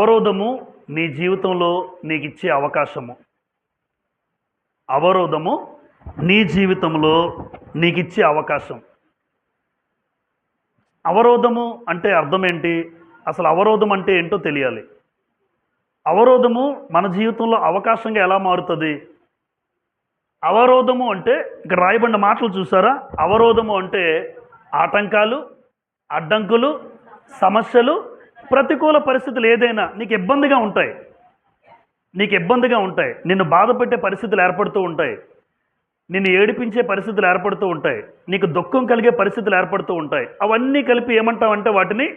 అవరోధము నీ జీవితంలో నీకు ఇచ్చే అవకాశము. అవరోధము నీ జీవితంలో నీకు ఇచ్చే అవకాశం. అవరోధము అంటే అర్థం ఏంటి? అసలు అవరోధం అంటే ఏంటో తెలియాలి. అవరోధము మన జీవితంలో అవకాశంగా ఎలా మారుతుంది? అవరోధము అంటే ఇక్కడ రాయబడిన మాటలు చూసారా? అవరోధము అంటే ఆటంకాలు, అడ్డంకులు, సమస్యలు, ప్రతికూల పరిస్థితులు ఏదైనా నీకు ఇబ్బందిగా ఉంటాయి. నిన్ను బాధపెట్టే పరిస్థితులు ఏర్పడుతూ ఉంటాయి. నిన్ను ఏడిపించే పరిస్థితులు ఏర్పడుతూ ఉంటాయి. నీకు దుఃఖం కలిగే పరిస్థితులు ఏర్పడుతూ ఉంటాయి. అవన్నీ కలిపి ఏమంటామంటే వాటిని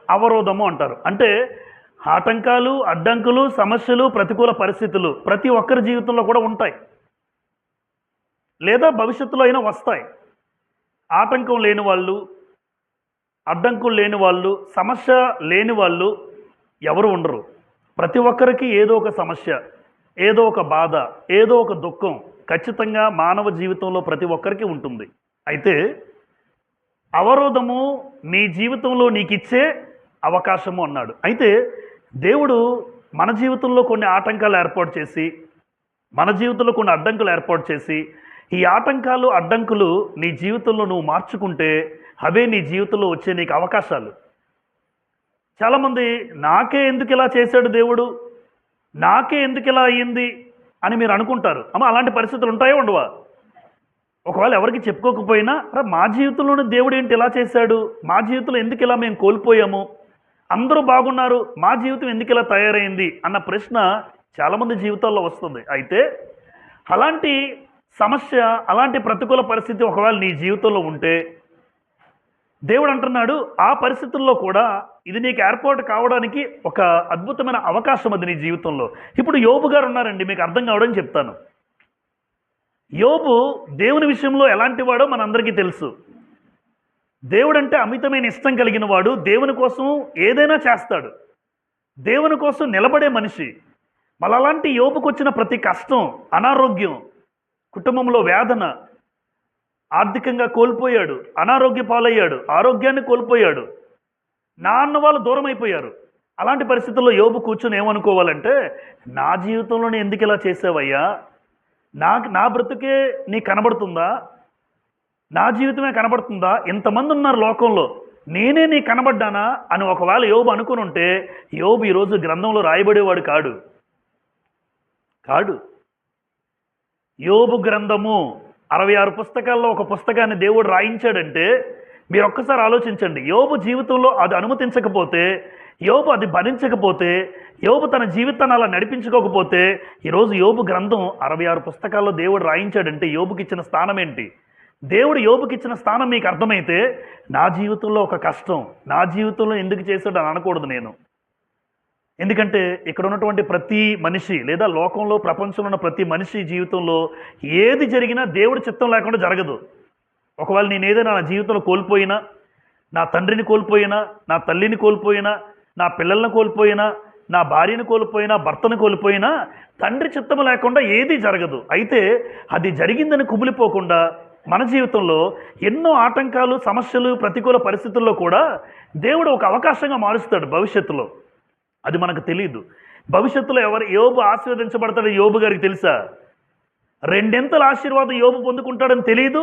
అవరోధము అంటారు. అంటే ఆటంకాలు, అడ్డంకులు, సమస్యలు, ప్రతికూల పరిస్థితులు ప్రతి ఒక్కరి జీవితంలో కూడా ఉంటాయి, లేదా భవిష్యత్తులో అయినా వస్తాయి. ఆటంకం లేని వాళ్ళు, అడ్డంకులు లేని వాళ్ళు, సమస్య లేని వాళ్ళు ఎవరు ఉండరు. ప్రతి ఒక్కరికి ఏదో ఒక సమస్య, ఏదో ఒక బాధ, ఏదో ఒక దుఃఖం ఖచ్చితంగా మానవ జీవితంలో ప్రతి ఒక్కరికి ఉంటుంది. అయితే అవరోధము నీ జీవితంలో నీకు ఇచ్చే అవకాశము అన్నాడు. అయితే దేవుడు మన జీవితంలో కొన్ని ఆటంకాలు ఏర్పాటు చేసి, మన జీవితంలో కొన్ని అడ్డంకులు ఏర్పాటు చేసి, ఈ ఆటంకాలు, అడ్డంకులు నీ జీవితంలో నువ్వు మార్చుకుంటే అవే నీ జీవితంలో వచ్చే నీకు అవకాశాలు. చాలామంది నాకే ఎందుకు ఇలా చేశాడు దేవుడు, నాకే ఎందుకు ఇలా అయ్యింది అని మీరు అనుకుంటారు. అమ్మ, అలాంటి పరిస్థితులు ఉంటాయో ఉండవా? ఒకవేళ ఎవరికి చెప్పుకోకపోయినా, మా జీవితంలోనే దేవుడు ఏంటి ఇలా చేశాడు, మా జీవితంలో ఎందుకు ఇలా మేము కోల్పోయాము, అందరూ బాగున్నారు, మా జీవితం ఎందుకు ఇలా తయారైంది అన్న ప్రశ్న చాలామంది జీవితాల్లో వస్తుంది. అయితే అలాంటి సమస్య, అలాంటి ప్రతికూల పరిస్థితి ఒకవేళ నీ జీవితంలో ఉంటే దేవుడు అంటున్నాడు, ఆ పరిస్థితుల్లో కూడా ఇది నీకు ఏర్పాటు కావడానికి ఒక అద్భుతమైన అవకాశం అది నీ జీవితంలో. ఇప్పుడు యోబు గారు ఉన్నారండి, మీకు అర్థం కావడం చెప్తాను. యోబు దేవుని విషయంలో ఎలాంటి వాడో మనందరికీ తెలుసు. దేవుడు అంటే అమితమైన ఇష్టం కలిగిన వాడు, దేవుని కోసం ఏదైనా చేస్తాడు, దేవుని కోసం నిలబడే మనిషి. మళ్ళీ అలాంటి యోబుకు వచ్చిన ప్రతి కష్టం, అనారోగ్యం, కుటుంబంలో వేదన, ఆర్థికంగా కోల్పోయాడు, అనారోగ్య పాలయ్యాడు, ఆరోగ్యాన్ని కోల్పోయాడు, నాన్న వాళ్ళు దూరం అయిపోయారు. అలాంటి పరిస్థితుల్లో యోబు కూర్చొని ఏమనుకోవాలంటే, నా జీవితంలోనే ఎందుకు ఇలా చేసావయ్యా, నా బ్రతుకే నీకు కనబడుతుందా, నా జీవితమే కనబడుతుందా, ఇంతమంది ఉన్నారు లోకంలో, నేనే నీకు కనబడ్డానా అని ఒకవేళ యోబు అనుకుని ఉంటే యోబు ఈరోజు గ్రంథంలో రాయబడేవాడు కాడు. యోబు గ్రంథము 66 పుస్తకాల్లో ఒక పుస్తకాన్ని దేవుడు రాయించాడంటే మీరు ఒక్కసారి ఆలోచించండి. యోబు జీవితంలో అది అనుమతించకపోతే, యోబు అది భరించకపోతే, యోబు తన జీవితాన్ని అలా నడిపించుకోకపోతే ఈరోజు యోబు గ్రంథం 66 పుస్తకాల్లో దేవుడు రాయించాడంటే యోబుకి ఇచ్చిన స్థానం ఏంటి? దేవుడు యోబుకి ఇచ్చిన స్థానం మీకు అర్థమైతే, నా జీవితంలో ఒక కష్టం, నా జీవితంలో ఎందుకు చేశాడు అని అనకూడదు నేను. ఎందుకంటే ఇక్కడ ఉన్నటువంటి ప్రతి మనిషి, లేదా లోకంలో, ప్రపంచంలో ఉన్న ప్రతి మనిషి జీవితంలో ఏది జరిగినా దేవుడి చిత్తం లేకుండా జరగదు. ఒకవేళ నేను ఏదైనా నా జీవితంలో కోల్పోయినా, నా తండ్రిని కోల్పోయినా, నా తల్లిని కోల్పోయినా, నా పిల్లల్ని కోల్పోయినా, నా భార్యను కోల్పోయినా, భర్తను కోల్పోయినా, తండ్రి చిత్తం లేకుండా ఏది జరగదు. అయితే అది జరిగిందని కుమిలిపోకుండా మన జీవితంలో ఎన్నో ఆటంకాలు, సమస్యలు, ప్రతికూల పరిస్థితుల్లో కూడా దేవుడు ఒక అవకాశంగా మారుస్తాడు భవిష్యత్తులో. అది మనకు తెలియదు. భవిష్యత్తులో యోబు ఆశీర్వదించబడతాడని యోబు గారికి తెలుసా? 2 ఆశీర్వాదం యోబు పొందుకుంటాడని తెలియదు.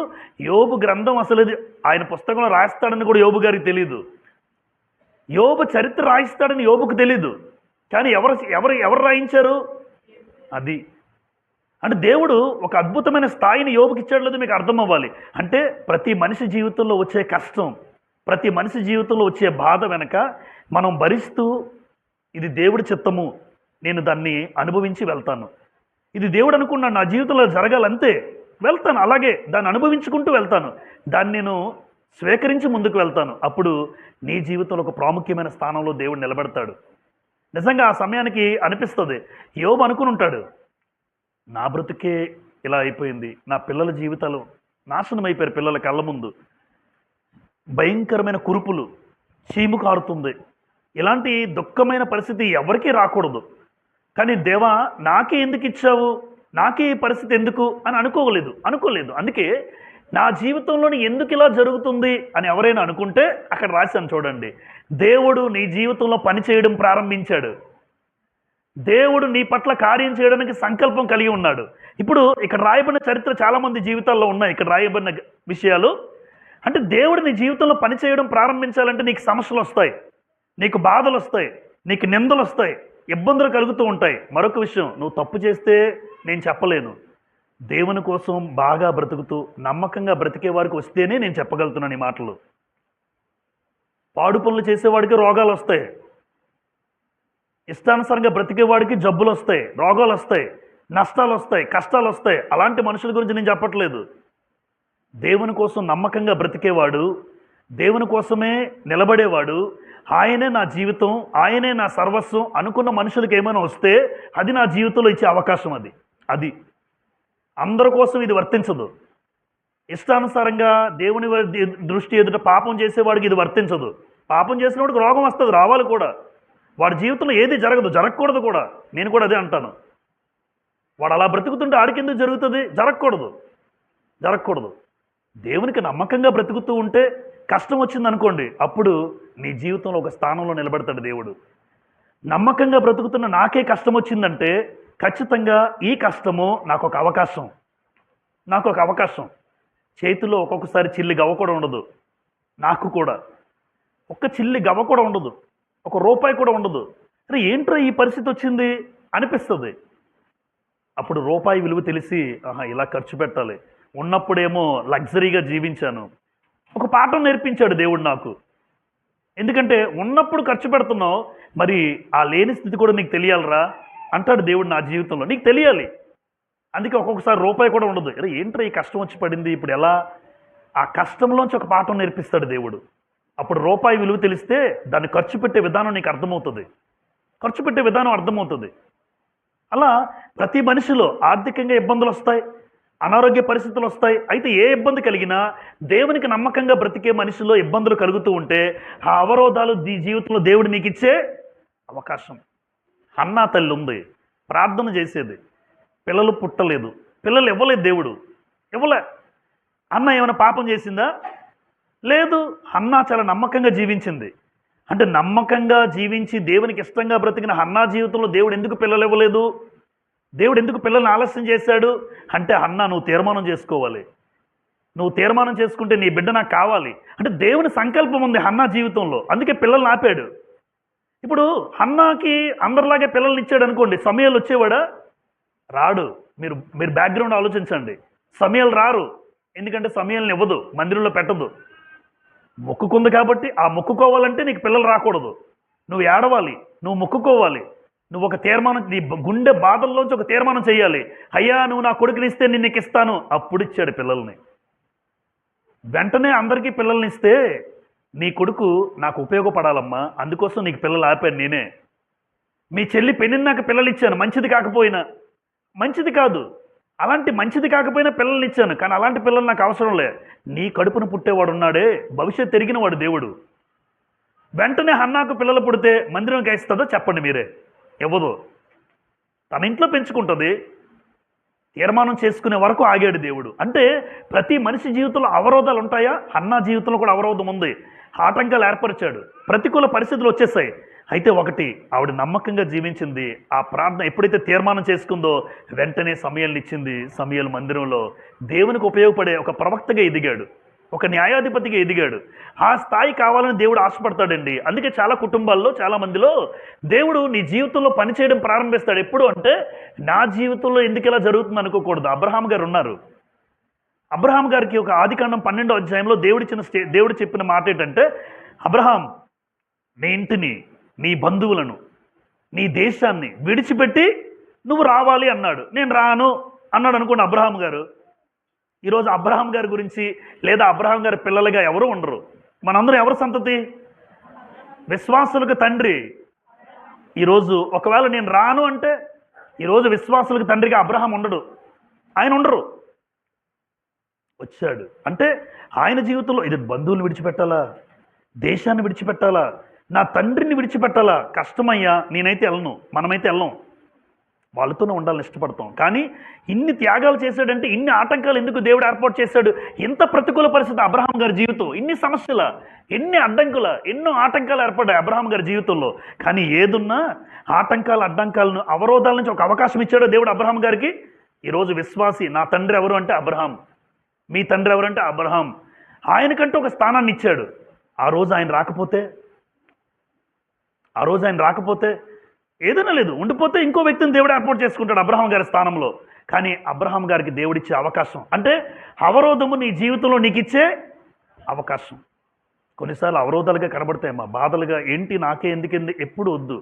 యోబు గ్రంథం అసలు ఆయన పుస్తకంలో రాయిస్తాడని కూడా యోబు గారికి తెలియదు. యోబు చరిత్ర రాయిస్తాడని యోబుకు తెలీదు. కానీ ఎవరు రాయించారు? అది అంటే దేవుడు ఒక అద్భుతమైన స్థాయిని యోబుకి ఇచ్చాడు లేదు మీకు అర్థం అవ్వాలి. అంటే ప్రతి మనిషి జీవితంలో వచ్చే కష్టం, ప్రతి మనిషి జీవితంలో వచ్చే బాధ వెనక మనం భరిస్తూ, ఇది దేవుడి చిత్తము, నేను దాన్ని అనుభవించి వెళ్తాను, ఇది దేవుడు అనుకున్నాను నా జీవితంలో జరగాలంతే, వెళ్తాను, అలాగే దాన్ని అనుభవించుకుంటూ వెళ్తాను, దాన్ని నేను స్వీకరించి ముందుకు వెళ్తాను. అప్పుడు నీ జీవితంలో ఒక ప్రాముఖ్యమైన స్థానంలో దేవుడు నిలబెడతాడు. నిజంగా ఆ సమయానికి అనిపిస్తుంది, యోబు అనుకుని ఉంటాడు, నా బ్రతుకే ఇలా అయిపోయింది, నా పిల్లల జీవితాలు నాశనం అయిపోయారు, పిల్లల కళ్ళ ముందు భయంకరమైన కురుపులు, చీము కారుతుంది, ఇలాంటి దుఃఖమైన పరిస్థితి ఎవరికీ రాకూడదు. కానీ దేవా నాకే ఎందుకు ఇచ్చావు, నాకే ఈ పరిస్థితి ఎందుకు అని అనుకోలేదు. అందుకే నా జీవితంలోని ఎందుకు ఇలా జరుగుతుంది అని ఎవరైనా అనుకుంటే అక్కడ రాశాను చూడండి, దేవుడు నీ జీవితంలో పని చేయడం ప్రారంభించాడు. దేవుడు నీ పట్ల కార్యం చేయడానికి సంకల్పం కలిగి ఉన్నాడు. ఇప్పుడు ఇక్కడ రాయబడిన చరిత్ర చాలామంది జీవితాల్లో ఉన్నాయి. ఇక్కడ రాయబడిన విషయాలు అంటే దేవుడు నీ జీవితంలో పని చేయడం ప్రారంభించాలంటే నీకు సమస్యలు వస్తాయి, నీకు బాధలు వస్తాయి, నీకు నిందలు వస్తాయి, ఇబ్బందులు కలుగుతూ ఉంటాయి. మరొక విషయం, నువ్వు తప్పు చేస్తే నేను చెప్పలేను. దేవుని కోసం బాగా బ్రతుకుతూ నమ్మకంగా బ్రతికే వారికి వస్తేనే నేను చెప్పగలుగుతున్నాను ఈ మాటలు. పాడు పనులు చేసేవాడికి రోగాలు వస్తాయి, ఇష్టానుసారంగా బ్రతికేవాడికి జబ్బులు వస్తాయి, రోగాలు వస్తాయి, నష్టాలు వస్తాయి, కష్టాలు వస్తాయి. అలాంటి మనుషుల గురించి నేను చెప్పట్లేదు. దేవుని కోసం నమ్మకంగా బ్రతికేవాడు, దేవుని కోసమే నిలబడేవాడు, ఆయనే నా జీవితం, ఆయనే నా సర్వస్వం అనుకున్న మనుషులకు ఏమైనా వస్తే అది నా జీవితంలో ఇచ్చే అవకాశం. అది అందరి కోసం ఇది వర్తించదు. ఇష్టానుసారంగా దేవుని దృష్టి ఎదుట పాపం చేసేవాడికి ఇది వర్తించదు. పాపం చేసినవాడికి రోగం వస్తుంది, రావాలి కూడా. వాడి జీవితంలో ఏది జరగదు, జరగకూడదు కూడా. నేను కూడా అదే అంటాను. వాడు అలా బ్రతుకుతుంటే ఆడికి ఎందుకు జరుగుతుంది? జరగకూడదు. దేవునికి నమ్మకంగా బ్రతుకుతూ ఉంటే కష్టం వచ్చింది అనుకోండి, అప్పుడు నీ జీవితంలో ఒక స్థానంలో నిలబెడతాడు దేవుడు. నమ్మకంగా బ్రతుకుతున్న నాకే కష్టం వచ్చిందంటే ఖచ్చితంగా ఈ కష్టము నాకు ఒక అవకాశం. చేతిలో ఒక్కొక్కసారి చిల్లి గవ్వ కూడా ఉండదు. నాకు కూడా ఒక్క చిల్లి గవ్వ కూడా ఉండదు, ఒక రూపాయి కూడా ఉండదు. అరే ఏంట్రా ఈ పరిస్థితి వచ్చింది అనిపిస్తుంది. అప్పుడు రూపాయి విలువ తెలిసి ఇలా ఖర్చు పెట్టాలి. ఉన్నప్పుడేమో లగ్జరీగా జీవించాను. ఒక పాఠం నేర్పించాడు దేవుడు నాకు. ఎందుకంటే ఉన్నప్పుడు ఖర్చు పెడుతున్నావు, మరి ఆ లేని స్థితి కూడా నీకు తెలియాలరా అంటాడు దేవుడు నా జీవితంలో. నీకు తెలియాలి. అందుకే ఒక్కొక్కసారి రూపాయి కూడా ఉండదు. అరే ఏంట్రా ఈ కష్టం వచ్చి పడింది, ఇప్పుడు ఎలా? ఆ కష్టంలోంచి ఒక పాఠం నేర్పిస్తాడు దేవుడు. అప్పుడు రూపాయి విలువ తెలిస్తే దాన్ని ఖర్చు పెట్టే విధానం నీకు అర్థమవుతుంది. అలా ప్రతి మనిషిలో ఆర్థికంగా ఇబ్బందులు వస్తాయి, అనారోగ్య పరిస్థితులు వస్తాయి. అయితే ఏ ఇబ్బంది కలిగినా దేవునికి నమ్మకంగా బ్రతికే మనిషిలో ఇబ్బందులు కలుగుతూ ఉంటే ఆ అవరోధాలు జీవితంలో దేవుడు నీకు ఇచ్చే అవకాశం. అన్నా తల్లి ఉంది, ప్రార్థన చేసేది, పిల్లలు పుట్టలేదు, పిల్లలు ఇవ్వలేదు, దేవుడు ఇవ్వలే. అన్న ఏమైనా పాపం చేసిందా? లేదు. హన్నా చాలా నమ్మకంగా జీవించింది. అంటే నమ్మకంగా జీవించి దేవునికి ఇష్టంగా బ్రతికిన హన్నా జీవితంలో దేవుడు ఎందుకు పిల్లలు ఇవ్వలేదు? దేవుడు ఎందుకు పిల్లల్ని ఆలస్యం చేశాడు అంటే, హన్నా నువ్వు తీర్మానం చేసుకోవాలి. నువ్వు తీర్మానం చేసుకుంటే నీ బిడ్డ నాకు కావాలి అంటే దేవుని సంకల్పం ఉంది హన్నా జీవితంలో. అందుకే పిల్లల్ని ఆపాడు. ఇప్పుడు హన్నాకి అందరిలాగే పిల్లల్ని ఇచ్చాడు అనుకోండి, సమయాలు వచ్చేవాడా? రాడు. మీరు బ్యాక్గ్రౌండ్ ఆలోచించండి. సమయాలు రారు. ఎందుకంటే సమయాలను ఇవ్వదు, మందిరంలో పెట్టదు. మొక్కుకుంది కాబట్టి ఆ మొక్కుకోవాలంటే నీకు పిల్లలు రాకూడదు. నువ్వు ఏడవాలి, నువ్వు మొక్కుకోవాలి, నువ్వు ఒక తీర్మానం, నీ గుండె బాధల్లోంచి ఒక తీర్మానం చేయాలి. అయ్యా నువ్వు నా కొడుకుని ఇస్తే నేను నీకు ఇస్తాను. అప్పుడు ఇచ్చాడు పిల్లల్ని. వెంటనే అందరికీ పిల్లల్ని ఇస్తే నీ కొడుకు నాకు ఉపయోగపడాలమ్మా, అందుకోసం నీకు పిల్లలు ఆపాను నేనే. మీ చెల్లి పెళ్ళినాక పిల్లలు ఇచ్చాను, మంచిది కాకపోయినా, మంచిది కాదు, అలాంటి మంచిది కాకపోయినా పిల్లల్ని ఇచ్చాను, కానీ అలాంటి పిల్లలు నాకు అవసరం లే. నీ కడుపును పుట్టేవాడు ఉన్నాడే, భవిష్యత్తు తిరిగిన వాడు దేవుడు. వెంటనే హన్నాకు పిల్లలు పుడితే మందిరంకి ఇస్తుందో చెప్పండి మీరే? ఇవ్వదు. తన ఇంట్లో పెంచుకుంటుంది. తీర్మానం చేసుకునే వరకు ఆగాడు దేవుడు. అంటే ప్రతి మనిషి జీవితంలో అవరోధాలు ఉంటాయా? హన్నా జీవితంలో కూడా అవరోధం ఉంది. ఆటంకాలు ఏర్పరిచాడు, ప్రతికూల పరిస్థితులు వచ్చేసాయి. అయితే ఒకటి, ఆవిడ నమ్మకంగా జీవించింది. ఆ ప్రార్థన ఎప్పుడైతే తీర్మానం చేసుకుందో వెంటనే సమయాలను ఇచ్చింది. సమయాలు మందిరంలో దేవునికి ఉపయోగపడే ఒక ప్రవక్తగా ఎదిగాడు, ఒక న్యాయాధిపతిగా ఎదిగాడు. ఆ స్థాయి కావాలని దేవుడు ఆశపడతాడండి. అందుకే చాలా కుటుంబాల్లో, చాలా మందిలో దేవుడు నీ జీవితంలో పనిచేయడం ప్రారంభిస్తాడు. ఎప్పుడు అంటే, నా జీవితంలో ఎందుకు ఇలా జరుగుతుంది అనుకోకూడదు. అబ్రహాం గారు ఉన్నారు. అబ్రహాం గారికి ఒక ఆదికాండం 12వ అధ్యాయంలో దేవుడు చెప్పిన మాట ఏంటంటే, అబ్రహాం నీ ఇంటిని, నీ బంధువులను, నీ దేశాన్ని విడిచిపెట్టి నువ్వు రావాలి అన్నాడు. నేను రాను అన్నాడు అనుకోండి అబ్రహాం గారు. ఈరోజు అబ్రహాం గారి గురించి లేదా అబ్రహాం గారి పిల్లలుగా ఎవరు ఉండరు. మనందరం ఎవరు సంతతి? విశ్వాసులకు తండ్రి. ఈరోజు ఒకవేళ నేను రాను అంటే, ఈరోజు విశ్వాసులకు తండ్రిగా అబ్రహాం ఉండడు, ఆయన ఉండరు. వచ్చాడు అంటే ఆయన జీవితంలో ఇది బంధువులు విడిచిపెట్టాలా, దేశాన్ని విడిచిపెట్టాలా, నా తండ్రిని విడిచిపెట్టాలా? కష్టమయ్యా, నేనైతే వెళ్ళను, మనమైతే వెళ్ళం. వాళ్ళతోనే ఉండాలని ఇష్టపడతాం. కానీ ఇన్ని త్యాగాలు చేశాడంటే, ఇన్ని ఆటంకాలు ఎందుకు దేవుడు ఏర్పాటు చేశాడు? ఇంత ప్రతికూల పరిస్థితి అబ్రహాం గారి జీవితం, ఇన్ని సమస్యల, ఎన్ని అడ్డంకుల, ఎన్నో ఆటంకాలు ఏర్పడ్డాయి అబ్రహాం గారి జీవితంలో. కానీ ఏదున్నా ఆటంకాలు, అడ్డంకాలను, అవరోధాల నుంచి ఒక అవకాశం ఇచ్చాడో దేవుడు అబ్రహాం గారికి. ఈరోజు విశ్వాసి, నా తండ్రి ఎవరు అంటే అబ్రహాం, మీ తండ్రి ఎవరంటే అబ్రహాం. ఆయనకంటూ ఒక స్థానాన్ని ఇచ్చాడు. ఆ రోజు ఆయన రాకపోతే ఏదైనా లేదు, ఉండిపోతే ఇంకో వ్యక్తిని దేవుడు ఏర్పాటు చేసుకుంటాడు అబ్రహాం గారి స్థానంలో. కానీ అబ్రహాం గారికి దేవుడిచ్చే అవకాశం అంటే అవరోధము నీ జీవితంలో నీకు ఇచ్చే అవకాశం. కొన్నిసార్లు అవరోధాలుగా కనబడతాయమ్మా, బాధలుగా, ఏంటి నాకే ఎందుకంది, ఎప్పుడు వద్దు.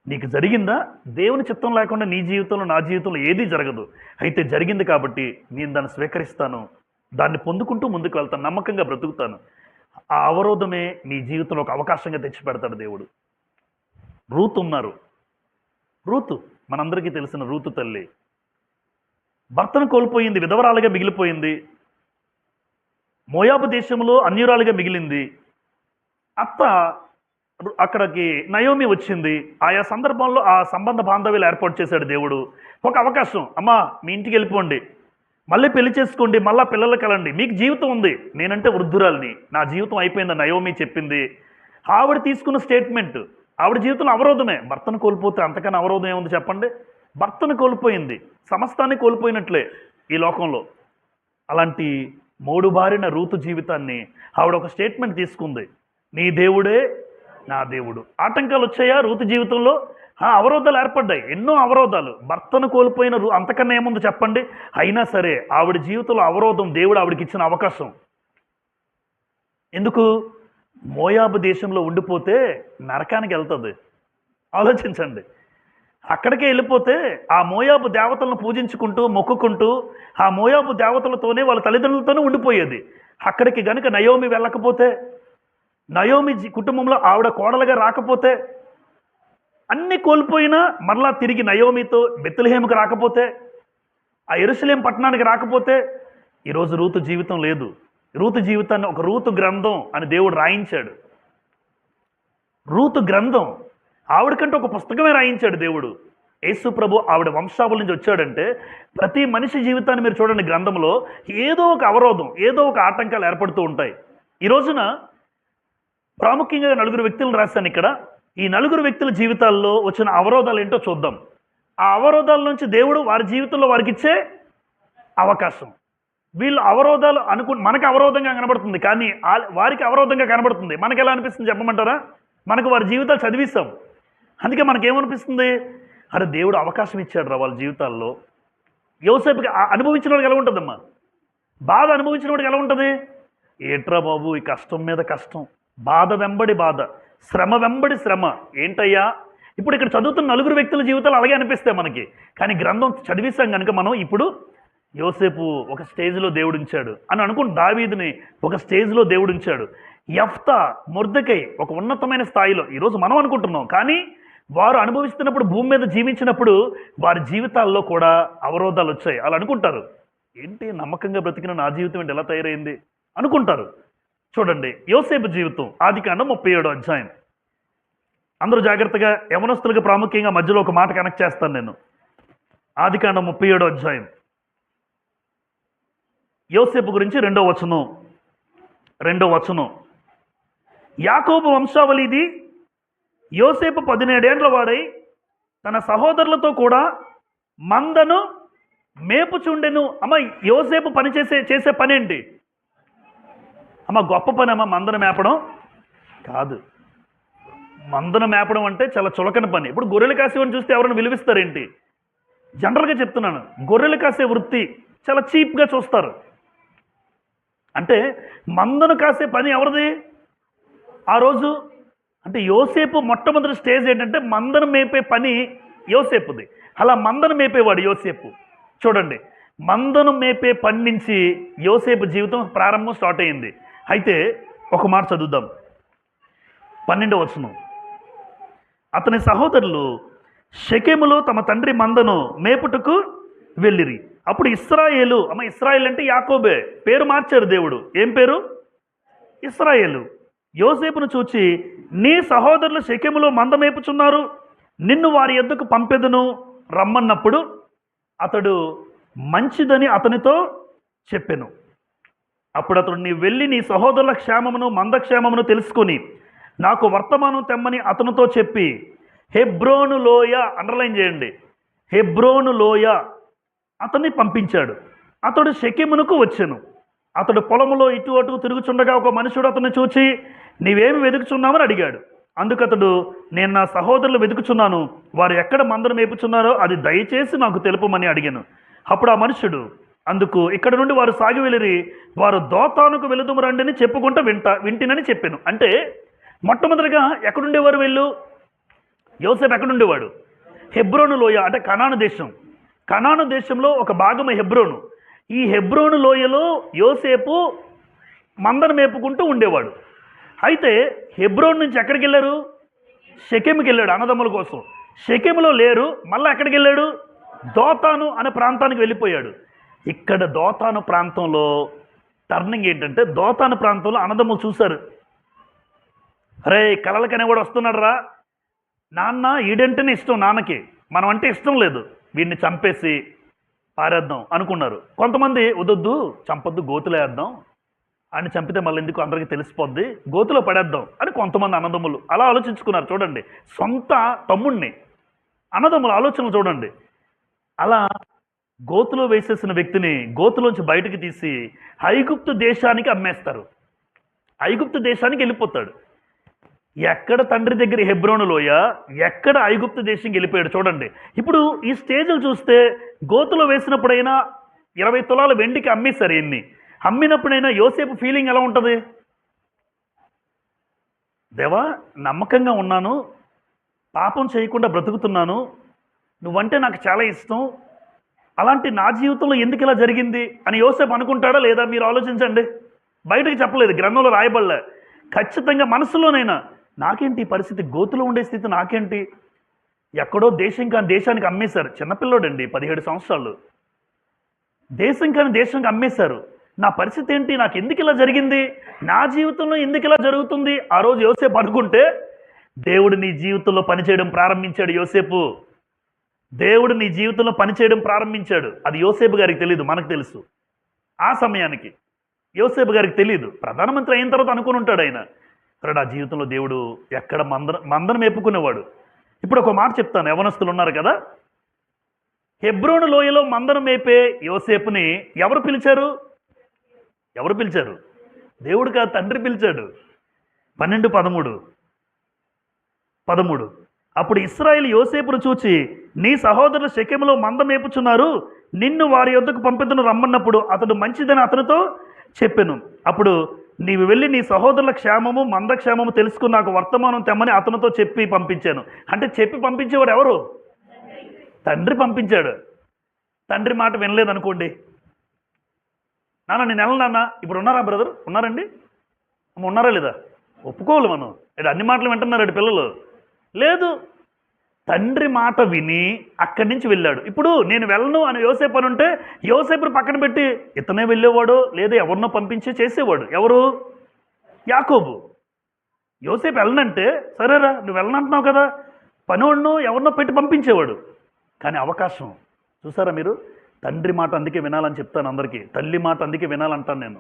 నీకు జరిగిందా? దేవుని చిత్తం లేకుండా నీ జీవితంలో, నా జీవితంలో ఏదీ జరగదు. అయితే జరిగింది కాబట్టి నేను దాన్ని స్వీకరిస్తాను, దాన్ని పొందుకుంటూ ముందుకు వెళ్తాను, నమ్మకంగా బ్రతుకుతాను. ఆ అవరోధమే నీ జీవితంలో ఒక అవకాశంగా తెచ్చిపెడతాడు దేవుడు. రూతు ఉన్నారు. రూతు మనందరికీ తెలిసిన రూతు తల్లి భర్తను కోల్పోయింది, విధవరాలుగా మిగిలిపోయింది, మోయాబు దేశంలో అన్యురాలుగా మిగిలింది. అత్త అక్కడికి నయోమి వచ్చింది. ఆయా సందర్భంలో ఆ సంబంధ బాంధవ్యాలు ఏర్పాటు చేశాడు దేవుడు. ఒక అవకాశం, అమ్మా మీ ఇంటికి వెళ్ళిపోండి, మళ్ళీ పెళ్లి చేసుకోండి, మళ్ళీ పిల్లలు కలండి, మీకు జీవితం ఉంది, నేనంటే వృద్ధురాలిని, నా జీవితం అయిపోయిందని నయోమి చెప్పింది. ఆవిడ తీసుకున్న స్టేట్మెంట్, ఆవిడ జీవితంలో అవరోధమే. భర్తను కోల్పోతే అంతకన్నా అవరోధం ఏముంది చెప్పండి? భర్తను కోల్పోయింది, సమస్తాన్ని కోల్పోయినట్లే ఈ లోకంలో. అలాంటి మోడుబారిన రూతు జీవితాన్ని ఆవిడ ఒక స్టేట్మెంట్ తీసుకుంది, నీ దేవుడే నా దేవుడు. ఆటంకాలు వచ్చాయా రూతు జీవితంలో? అవరోధాలు ఏర్పడ్డాయి, ఎన్నో అవరోధాలు. భర్తను కోల్పోయిన అంతకన్నా ఏముంది చెప్పండి? అయినా సరే ఆవిడ జీవితంలో అవరోధం దేవుడు ఆవిడకి ఇచ్చిన అవకాశం. ఎందుకు? మోయాబు దేశంలో ఉండిపోతే నరకానికి వెళ్తుంది. ఆలోచించండి. అక్కడికే వెళ్ళిపోతే ఆ మోయాబు దేవతలను పూజించుకుంటూ, మొక్కుకుంటూ, ఆ మోయాబు దేవతలతోనే వాళ్ళ తల్లిదండ్రులతోనే ఉండిపోయేది. అక్కడికి గనుక నయోమి వెళ్ళకపోతే, నయోమి కుటుంబంలో ఆవిడ కోడలుగా రాకపోతే, అన్ని కోల్పోయినా మరలా తిరిగి నయోమితో బెత్లెహేముకు రాకపోతే, ఆ యెరూషలేం పట్టణానికి రాకపోతే, ఈరోజు రూతు జీవితం లేదు. రూతు జీవితాన్ని ఒక రూతు గ్రంథం అని దేవుడు రాయించాడు. రూతు గ్రంథం, ఆవిడకంటే ఒక పుస్తకమే రాయించాడు దేవుడు. యేసు ప్రభు ఆవిడ వంశావళి నుంచి వచ్చాడంటే ప్రతి మనిషి జీవితాన్ని మీరు చూడండి, గ్రంథంలో ఏదో ఒక అవరోధం, ఏదో ఒక ఆటంకాలు ఏర్పడుతూ ఉంటాయి. ఈ రోజున ప్రాముఖ్యంగా 4 వ్యక్తులను రాశాను ఇక్కడ. ఈ 4 వ్యక్తుల జీవితాల్లో వచ్చిన అవరోధాలు ఏంటో చూద్దాం. ఆ అవరోధాల నుంచి దేవుడు వారి జీవితంలో వారికి ఇచ్చే అవకాశం. వీళ్ళు అవరోధాలు మనకు అవరోధంగా కనబడుతుంది, కానీ వారికి అవరోధంగా కనబడుతుంది. మనకు ఎలా అనిపిస్తుంది చెప్పమంటారా? మనకు వారి జీవితాలు చదివిస్తాం, అందుకే మనకేమనిపిస్తుంది, అరే దేవుడు అవకాశం ఇచ్చాడు రా వాళ్ళ జీవితాల్లో. యోసేపుకి అనుభవించిన వాడికి ఎలా ఉంటుందమ్మా? బాధ అనుభవించిన వాడికి ఎలా ఉంటుంది? ఏట్రా బాబు ఈ కష్టం మీద కష్టం, బాధ వెంబడి బాధ, శ్రమ వెంబడి శ్రమ, ఏంటయ్యా. ఇప్పుడు ఇక్కడ చదువుతున్న 4 వ్యక్తుల జీవితాలు అలాగే అనిపిస్తాయి మనకి. కానీ గ్రంథం చదివిస్తాం కనుక మనం ఇప్పుడు యోసేపు ఒక స్టేజ్లో దేవుడు ఉంచాడు అని అనుకుని, దావీదుని ఒక స్టేజ్లో దేవుడు ఉంచాడు, యెఫ్తా, మొర్దెకై ఒక ఉన్నతమైన స్థాయిలో ఈరోజు మనం అనుకుంటున్నాం. కానీ వారు అనుభవిస్తున్నప్పుడు, భూమి మీద జీవించినప్పుడు వారి జీవితాల్లో కూడా అవరోధాలు వచ్చాయి. అలా అనుకుంటారు, ఏంటి నమ్మకంగా బ్రతికిన నా జీవితం ఏంటి ఎలా తయారైంది అనుకుంటారు. చూడండి యోసేపు జీవితం, ఆదికాండం 37వ అధ్యాయం. అందరూ జాగ్రత్తగా, యవనస్తులకు ప్రాముఖ్యంగా మధ్యలో ఒక మాట కనెక్ట్ చేస్తాను నేను. ఆదికాండం 37వ అధ్యాయం, యోసేపు గురించి 2వ వచనం. యాకోబు వంశావళి ఇది. యోసేపు 17 ఏండ్ల వాడై తన సహోదరులతో కూడా మందను మేపుచుండెను. అమ్మ యోసేపు చేసే పని ఏంటి అమ్మ? గొప్ప పని అమ్మ మందను మేపడం కాదు. మందను మేపడం అంటే చాలా చులకన పని. ఇప్పుడు గొర్రెలు కాసేవాడిని చూస్తే ఎవరైనా విలువిస్తారేంటి? జనరల్గా చెప్తున్నాను, గొర్రెలు కాసే వృత్తి చాలా చీప్గా చూస్తారు. అంటే మందను కాసే పని ఎవరిది ఆ రోజు? అంటే యోసేపు మొట్టమొదటి స్టేజ్ ఏంటంటే మందను మేపే పని యోసేపుది. అలా మందను మేపేవాడు యోసేపు. చూడండి, మందను మేపే పని నుంచి యోసేపు జీవితం ప్రారంభం స్టార్ట్ అయింది. అయితే ఒక మాట చదువుదాం, 12వ వచనం. అతని సహోదరులు షెకెములో తమ తండ్రి మందను మేపుటకు వెళ్ళిరి. అప్పుడు ఇశ్రాయేలు, అమ్మ ఇశ్రాయేల్ అంటే యాకోబే, పేరు మార్చారు దేవుడు. ఏం పేరు? ఇశ్రాయేలు. యోసేపును చూచి, నీ సహోదరులు షెకెములో మంద మేపుచున్నారు, నిన్ను వారి యొద్దకు పంపెదను, రమ్మన్నప్పుడు అతడు మంచిదని అతనితో చెప్పెను. అప్పుడు అతడు, నీ వెళ్ళి నీ సహోదరుల క్షేమమును మందక్షేమమును తెలుసుకొని నాకు వర్తమానం తెమ్మని అతనితో చెప్పి హెబ్రోను లోయ, అండర్లైన్ చేయండి, హెబ్రోను లోయ అతన్ని పంపించాడు. అతడు షెకెమునకు వచ్చెను. అతడు పొలములో ఇటు అటు తిరుగుచుండగా ఒక మనుషుడు అతన్ని చూచి, నీవేమి వెతుకుచున్నామని అడిగాడు. అందుకతడు, నేను నా సహోదరులు వెతుకుచున్నాను, వారు ఎక్కడ మందను మేపుచున్నారో అది దయచేసి నాకు తెలుపమని అడిగాను. అప్పుడు ఆ మనుషుడు అందుకు, ఇక్కడ నుండి వారు సాగి వెళ్ళిరి, వారు దోతానుకు వెళుదుము రండిని చెప్పుకుంటూ వింటినని చెప్పాను. అంటే మొట్టమొదటిగా ఎక్కడుండేవారు వీళ్ళు? యోసేపు ఎక్కడుండేవాడు? హెబ్రోను లోయ, అంటే కనాను దేశం. కనాను దేశంలో ఒక భాగము హెబ్రోను. ఈ హెబ్రోను లోయలో యోసేపు మందను మేపుకుంటూ ఉండేవాడు. అయితే హెబ్రోన్ నుంచి ఎక్కడికి వెళ్ళారు? షెకెముకి వెళ్ళాడు అన్నదమ్ముల కోసం. షెకెములో లేరు, మళ్ళీ ఎక్కడికి వెళ్ళాడు? దోతాను అనే ప్రాంతానికి వెళ్ళిపోయాడు. ఇక్కడ దోతాను ప్రాంతంలో టర్నింగ్ ఏంటంటే, దోతాను ప్రాంతంలో అన్నదమ్ములు చూశారు, అరే కలలకనే కూడా వస్తున్నాడు రా నాన్న, ఈడంటేనే ఇష్టం నాన్నకి, మనం అంటే ఇష్టం లేదు, వీడిని చంపేసి పారేద్దాం అనుకున్నారు. కొంతమంది వదొద్దు చంపొద్దు, గోతులో వేద్దాం, ఆయన చంపితే మళ్ళీ ఎందుకు అందరికీ తెలిసిపోద్ది, గోతులో పడేద్దాం అని కొంతమంది అన్నదమ్ములు అలా ఆలోచించుకున్నారు. చూడండి, సొంత తమ్ముడిని అన్నదమ్ముల ఆలోచనలు చూడండి. అలా గోతులో వేసేసిన వ్యక్తిని గోతులోంచి బయటకు తీసి ఐగుప్తు దేశానికి అమ్మేస్తారు. ఐగుప్తు దేశానికి వెళ్ళిపోతాడు. ఎక్కడ తండ్రి దగ్గర హెబ్రోను లోయ, ఎక్కడ ఐగుప్తు దేశంకి వెళ్ళిపోయాడు చూడండి. ఇప్పుడు ఈ స్టేజ్లు చూస్తే గోతులో వేసినప్పుడైనా 20 తులాల వెండికి అమ్మేశారు. ఎన్ని అమ్మినప్పుడైనా యోసేపు ఫీలింగ్ ఎలా ఉంటుంది? దేవా, నమ్మకంగా ఉన్నాను, పాపం చేయకుండా బ్రతుకుతున్నాను, నువ్వంటే నాకు చాలా ఇష్టం, అలాంటి నా జీవితంలో ఎందుకు ఇలా జరిగింది అని యోసేపు అనుకుంటాడా లేదా? మీరు ఆలోచించండి. బయటకు చెప్పలేదు, గ్రంథంలో రాయబడలే. ఖచ్చితంగా మనసులోనైనా నాకేంటి ఈ పరిస్థితి, గోతులో ఉండే స్థితి నాకేంటి, ఎక్కడో దేశం కాని దేశానికి అమ్మేశారు. చిన్నపిల్లోడండి, 17 సంవత్సరాలు, దేశం కాని దేశానికి అమ్మేశారు. నా పరిస్థితి ఏంటి, నాకు ఎందుకు ఇలా జరిగింది, నా జీవితంలో ఎందుకు ఇలా జరుగుతుంది? ఆ రోజు యోసేపు అనుకుంటే దేవుడు నీ జీవితంలో పనిచేయడం ప్రారంభించాడు. యోసేపు, దేవుడు నీ జీవితంలో పనిచేయడం ప్రారంభించాడు. అది యోసేపు గారికి తెలియదు, మనకు తెలుసు. ఆ సమయానికి యోసేపు గారికి తెలియదు. ప్రధానమంత్రి అయిన తర్వాత అనుకుని ఉంటాడు ఆయన, సరే నా జీవితంలో దేవుడు ఎక్కడ మందను మేపుకునేవాడు. ఇప్పుడు ఒక మాట చెప్తాను, యవనస్తులు ఉన్నారు కదా, హెబ్రోను లోయలో మందను మేపే యోసేపుని ఎవరు పిలిచారు? ఎవరు పిలిచారు? దేవుడు కాదు, తండ్రి పిలిచాడు. 12:13 అప్పుడు ఇశ్రాయేలు యోసేపును చూచి, నీ సహోదరులు షెకెములో మంద మేపుచున్నారు, నిన్ను వారి యొద్దకు పంపితును రమ్మన్నప్పుడు అతడు మంచిదని అతనితో చెప్పెను. అప్పుడు నీవు వెళ్ళి నీ సహోదరుల క్షేమము మందక్షేమము తెలుసుకుని నాకు వర్తమానం తెమ్మని అతనితో చెప్పి పంపించాను. అంటే చెప్పి పంపించేవాడు ఎవరు? తండ్రి పంపించాడు. తండ్రి మాట వినలేదనుకోండి, నాన్న నేను వెళ్ళను నాన్న, ఇప్పుడు ఉన్నారా బ్రదర్? ఉన్నారండి? ఉన్నారా లేదా? ఒప్పుకోవాలి మనం. ఇటు అన్ని మాటలు వింటున్నారు పిల్లలు. లేదు, తండ్రి మాట విని అక్కడి నుంచి వెళ్ళాడు. ఇప్పుడు నేను వెళ్ళను అని యోసేపు అని ఉంటే యోసేపుని పక్కన పెట్టి ఇతనే వెళ్ళేవాడు, లేదా ఎవరినో పంపించి చేసేవాడు. ఎవరు? యాకోబు. యోసేపు వెళ్ళనంటే సరేరా నువ్వు వెళ్ళనంటున్నావు కదా, పనివాడినో ఎవరినో పెట్టి పంపించేవాడు. కానీ అవకాశం చూసారా మీరు? తండ్రి మాట అందుకే వినాలని చెప్తాను అందరికీ, తల్లి మాట అందుకే వినాలంటాను నేను.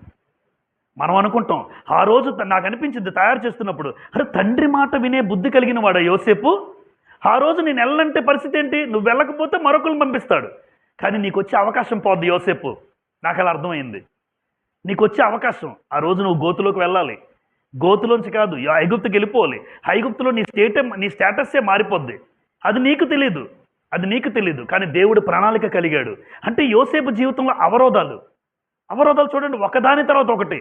మనం అనుకుంటాం, ఆ రోజు నాకు అనిపించింది తయారు చేస్తున్నప్పుడు, అరే తండ్రి మాట వినే బుద్ధి కలిగిన వాడా యోసేపు. ఆ రోజు నేను వెళ్ళంటే పరిస్థితి ఏంటి? నువ్వు వెళ్ళకపోతే మరొకరిని పంపిస్తాడు. కానీ నీకు వచ్చే అవకాశం పోద్ది యోసేపు. నాకు అలా అర్థమైంది. నీకు వచ్చే అవకాశం, ఆ రోజు నువ్వు గోతులోకి వెళ్ళాలి. గోతులోంచి కాదు, ఐగుప్తుకి వెళ్ళిపోవాలి. ఐగుప్తులో నీ స్టేటస్సే మారిపోద్ది. అది నీకు తెలీదు. కానీ దేవుడు ప్రణాళిక కలిగాడు. అంటే యోసేపు జీవితంలో అవరోధాలు చూడండి, ఒకదాని తర్వాత ఒకటి.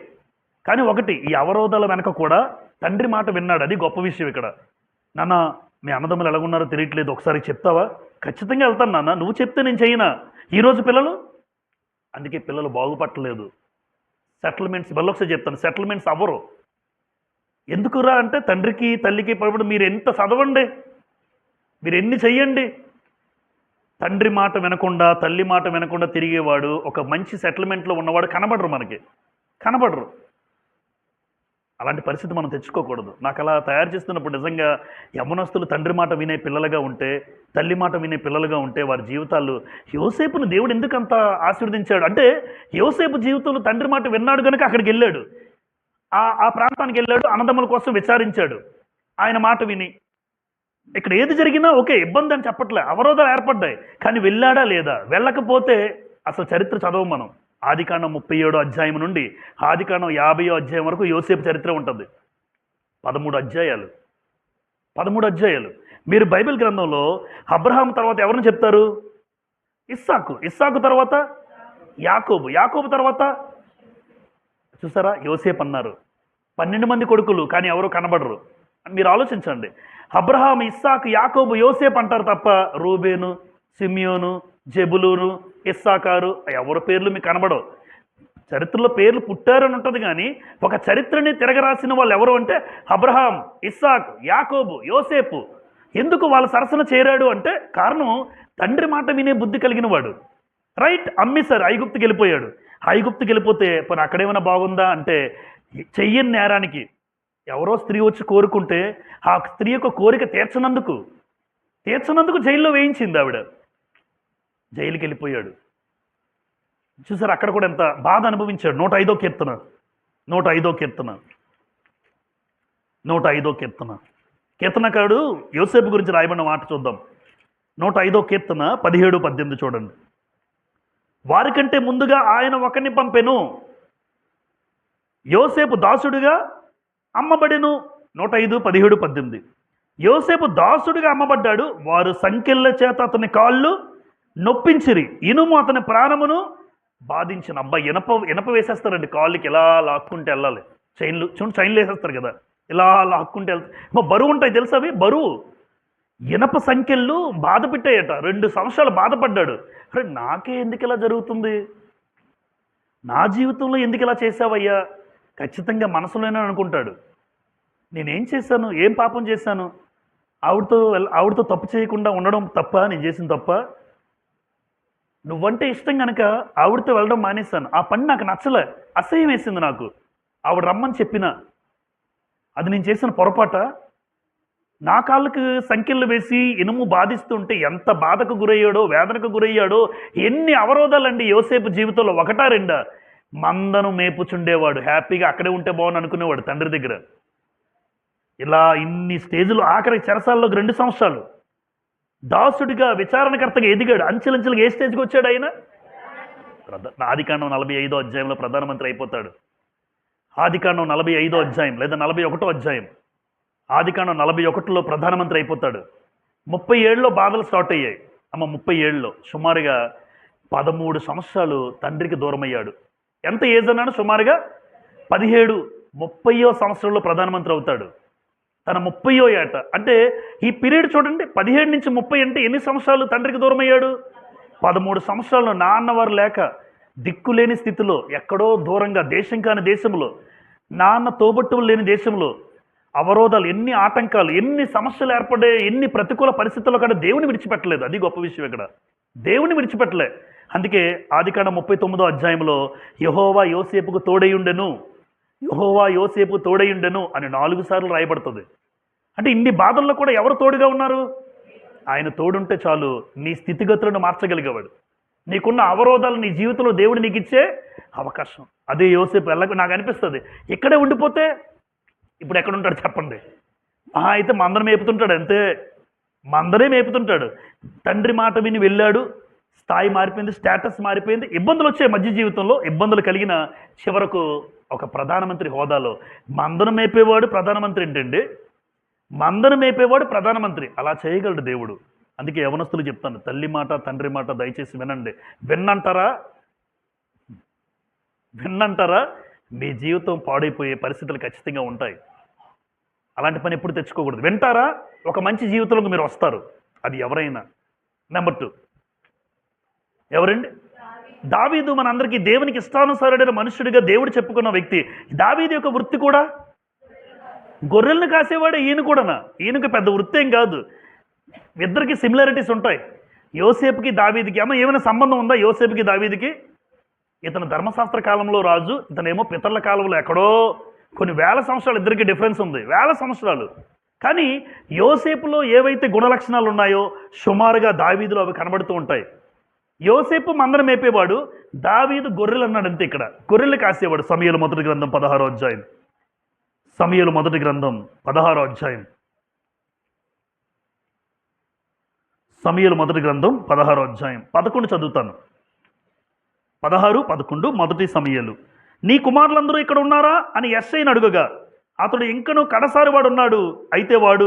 కానీ ఈ అవరోధాల వెనక కూడా తండ్రి మాట విన్నాడు. అది గొప్ప విషయం. ఇక్కడ నాన్న మీ అన్నదమ్ములు ఎలాగున్నారో తెలియట్లేదు, ఒకసారి చెప్తావా? ఖచ్చితంగా వెళ్తాను నాన్న, నువ్వు చెప్తే నేను చేయనా? ఈరోజు పిల్లలు అందుకే పిల్లలు బాగుపట్టలేదు. సెటిల్మెంట్స్ ఒకసారి చెప్తాను, సెటిల్మెంట్స్ అవ్వరు. ఎందుకురా అంటే తండ్రికి తల్లికి పడినప్పుడు మీరు ఎంత చదవండి, మీరు ఎన్ని చెయ్యండి, తండ్రి మాట వినకుండా తల్లి మాట వినకుండా తిరిగేవాడు, ఒక మంచి సెటిల్మెంట్లో ఉన్నవాడు కనబడరు. అలాంటి పరిస్థితి మనం తెచ్చుకోకూడదు. నాకు అలా తయారు చేస్తున్నప్పుడు నిజంగా యవ్వనస్తులు తండ్రి మాట వినే పిల్లలుగా ఉంటే, తల్లి మాట వినే పిల్లలుగా ఉంటే వారి జీవితాలు యోసేపును దేవుడు ఎందుకంత ఆశీర్వదించాడు అంటే, యోసేపు జీవితంలో తండ్రి మాట విన్నాడు గనుక అక్కడికి వెళ్ళాడు. ఆ ప్రాంతానికి వెళ్ళాడు, అన్నదమ్ముల కోసం విచారించాడు. ఆయన మాట విని ఇక్కడ ఏది జరిగినా ఓకే, ఇబ్బంది అని చెప్పట్లే, అవరోధాలు ఏర్పడ్డాయి. కానీ వెళ్ళాడా లేదా? వెళ్ళకపోతే అసలు చరిత్ర చదవం మనం. ఆదికాండం 37 అధ్యాయం నుండి ఆదికాండం 50 అధ్యాయం వరకు యోసేపు చరిత్ర ఉంటుంది. 13 అధ్యాయాలు. 13 అధ్యాయాలు. మీరు బైబిల్ గ్రంథంలో అబ్రహాం తర్వాత ఎవరిని చెప్తారు? ఇస్సాకు. ఇస్సాకు తర్వాత యాకోబు. యాకోబు తర్వాత చూసారా, యోసేపు అన్నారు. 12 మంది కొడుకులు, కానీ ఎవరు కనబడరు. మీరు ఆలోచించండి. అబ్రహాం, ఇస్సాకు, యాకోబు, యోసేపు అంటారు తప్ప రూబేను, సిమియోను, జెబులూను, ఇస్సాకారు ఎవరి పేర్లు మీకు కనబడవు. చరిత్రలో పేర్లు పుట్టారని ఉంటుంది, కానీ ఒక చరిత్రని తిరగరాసిన వాళ్ళు ఎవరు అంటే అబ్రహాం, ఇస్సాక్, యాకోబు, యోసేపు. ఎందుకు వాళ్ళ సరసన చేరాడు అంటే కారణం తండ్రి మాట వినే బుద్ధి కలిగిన వాడు. రైట్, అమ్మేశారు, ఐగుప్తుకి వెళ్ళిపోయాడు. ఐగుప్తుకి వెళ్ళిపోతే పోనీ అక్కడేమైనా బాగుందా అంటే చెయ్యని నేరానికి ఎవరో స్త్రీ వచ్చి కోరుకుంటే ఆ స్త్రీ యొక్క కోరిక తీర్చనందుకు జైల్లో వేయించింది ఆవిడ. జైలుకి వెళ్ళిపోయాడు. చూసారు, అక్కడ కూడా ఎంత బాధ అనుభవించాడు. 105వ కీర్తన 105వ కీర్తన 105వ కీర్తన కీర్తనకారుడు యోసేపు గురించి రాయబడిన మాట చూద్దాం. 105వ కీర్తన 17-18 చూడండి. వారికంటే ముందుగా ఆయన ఒకరిని పంపెను, యోసేపు దాసుడుగా అమ్మబడెను. 105:17-18. యోసేపు దాసుడిగా అమ్మబడ్డాడు. వారు సంకెళ్ళ చేత అతని కాళ్ళు నొప్పించిరి, ఇనుము అతని ప్రాణమును బాధించిన. అబ్బా, ఇనప వేసేస్తారండి కాళ్ళకి, ఇలా లాక్కుంటే వెళ్ళాలి. చైన్లు వేసేస్తారు కదా, ఇలా లాక్కుంటే వెళ్తారు. బరువు ఉంటాయి తెలుసా అవి, బరువు. ఇనప సంఖ్యలు బాధ పెట్టాయట. 2 సంవత్సరాలు బాధపడ్డాడు. అరే నాకే ఎందుకు ఇలా జరుగుతుంది, నా జీవితంలో ఎందుకు ఇలా చేసావయ్యా? ఖచ్చితంగా మనసులోనే అనుకుంటాడు, నేనేం చేశాను, ఏం పాపం చేశాను? ఆవిడతో తప్పు చేయకుండా ఉండడం తప్ప, నేను చేసిన తప్ప? నువ్వంటే ఇష్టం కనుక ఆవిడతో వెళ్ళడం మానేశాను. ఆ పని నాకు నచ్చలే, అసహ్యం వేసింది నాకు. ఆవిడ రమ్మని చెప్పినా అది నేను చేసిన పొరపాట. నా కాళ్ళకు సంఖ్యలు వేసి ఇనుము బాధిస్తుంటే ఎంత బాధకు గురయ్యాడో, వేదనకు గురయ్యాడో. ఎన్ని అవరోధాలండి యోసేపు జీవితంలో, 1-2. మందను మేపుచుండేవాడు, హ్యాపీగా అక్కడే ఉంటే బాగుంది అనుకునేవాడు తండ్రి దగ్గర. ఇలా ఇన్ని స్టేజ్లు, ఆఖరి చెరసాల్లోకి 2 సంవత్సరాలు దాసుడిగా విచారణకర్తగా ఎదిగాడు. అంచెలంచెలుగా ఏ స్టేజ్కి వచ్చాడు ఆయన? ఆదికాండం 45వ అధ్యాయంలో ప్రధానమంత్రి అయిపోతాడు. ఆదికాండం 45వ అధ్యాయం లేదా 41వ అధ్యాయం. ఆదికాండం 41లో ప్రధానమంత్రి అయిపోతాడు. 37లో బాధలు స్టార్ట్ అయ్యాయి. 37లో సుమారుగా 13 సంవత్సరాలు తండ్రికి దూరమయ్యాడు. ఎంత ఏజ్ అన్నాడు? సుమారుగా 17. 30వ సంవత్సరంలో ప్రధానమంత్రి అవుతాడు. తన 30వ ఏట అంటే ఈ పీరియడ్ చూడండి, 17 నుంచి 30 అంటే ఎన్ని సంవత్సరాలు తండ్రికి దూరమయ్యాడు? 13 సంవత్సరాలు. నాన్నవారు లేక దిక్కులేని స్థితిలో, ఎక్కడో దూరంగా, దేశం కాని దేశంలో, నాన్న తోబట్టువులు లేని దేశంలో అవరోధాలు, ఎన్ని ఆటంకాలు, ఎన్ని సమస్యలు ఏర్పడ్డాయి, ఎన్ని ప్రతికూల పరిస్థితుల్లో కూడా దేవుని విడిచిపెట్టలేదు. అది గొప్ప విషయం ఇక్కడ, దేవుని విడిచిపెట్టలే. అందుకే ఆదికాండం 39వ అధ్యాయంలో యెహోవా యోసేపుకు తోడైయుండెను, యెహోవా యోసేపు తోడైయుండెను అని 4 సార్లు రాయబడుతుంది. అంటే ఇన్ని బాధల్లో కూడా ఎవరు తోడుగా ఉన్నారు? ఆయన తోడుంటే చాలు నీ స్థితిగతులను మార్చగలిగేవాడు. నీకున్న అవరోధాలు నీ జీవితంలో దేవుడు నీకు ఇచ్చే అవకాశం. అదే యోసేపు నాకు అనిపిస్తుంది, ఇక్కడే ఉండిపోతే ఇప్పుడు ఎక్కడ ఉంటాడు చెప్పండి? అయితే మందరం మేపుతుంటాడు, అంతే, మందరే మేపుతుంటాడు. తండ్రి మాట విని వెళ్ళాడు, స్థాయి మారిపోయింది, స్టేటస్ మారిపోయింది. ఇబ్బందులు వచ్చాయి మధ్య జీవితంలో, ఇబ్బందులు కలిగిన చివరకు ఒక ప్రధానమంత్రి హోదాలో. మందను మేపేవాడు ప్రధానమంత్రి ఏంటండి? మందను మేపేవాడు ప్రధానమంత్రి. అలా చేయగలడు దేవుడు. అందుకే యవనస్తులు చెప్తాను, తల్లి మాట తండ్రి మాట దయచేసి వినండి. విన్నంటారా మీ జీవితం పాడైపోయే పరిస్థితులు ఖచ్చితంగా ఉంటాయి. అలాంటి పని ఎప్పుడు తెచ్చుకోకూడదు. వింటారా, ఒక మంచి జీవితంలోకి మీరు వస్తారు. అది ఎవరైనా. నెంబర్ 2 ఎవరండి? దావీదు. మనందరికీ దేవునికి ఇష్టానుసారుడైన మనుషుడిగా దేవుడు చెప్పుకున్న వ్యక్తి. దావీదు యొక్క వృత్తి కూడా గొర్రెలను కాసేవాడే. ఈయన కూడానా? ఈయనకు పెద్ద వృత్తి ఏం కాదు. ఇద్దరికి సిమిలారిటీస్ ఉంటాయి. యోసేపుకి దావీదికి ఏమైనా సంబంధం ఉందా? యోసేపుకి దావీదికి? ఇతను ధర్మశాస్త్ర కాలంలో రాజు, ఇతనేమో పితరుల కాలంలో ఎక్కడో కొన్ని వేల సంవత్సరాలు ఇద్దరికి డిఫరెన్స్ ఉంది, వేల సంవత్సరాలు. కానీ యోసేపులో ఏవైతే గుణలక్షణాలు ఉన్నాయో సుమారుగా దావీదులో అవి కనబడుతూ ఉంటాయి. యోసేపు మందను మేపేవాడు, దావీదు గొర్రెలు అన్నాడు అంతే. ఇక్కడ గొర్రెలు కాసేవాడు. సమూయేలు మొదటి గ్రంథం 16వ అధ్యాయం. సమూయేలు మొదటి గ్రంథం 16వ అధ్యాయం. సమూయేలు మొదటి గ్రంథం 16వ అధ్యాయం 11 చదువుతాను. 16, 11 మొదటి సమూయేలు. నీ కుమారులందరూ ఇక్కడ ఉన్నారా అని యెష్షయిని అడుగగా అతడు ఇంకను కడసారి వాడు ఉన్నాడు, అయితే వాడు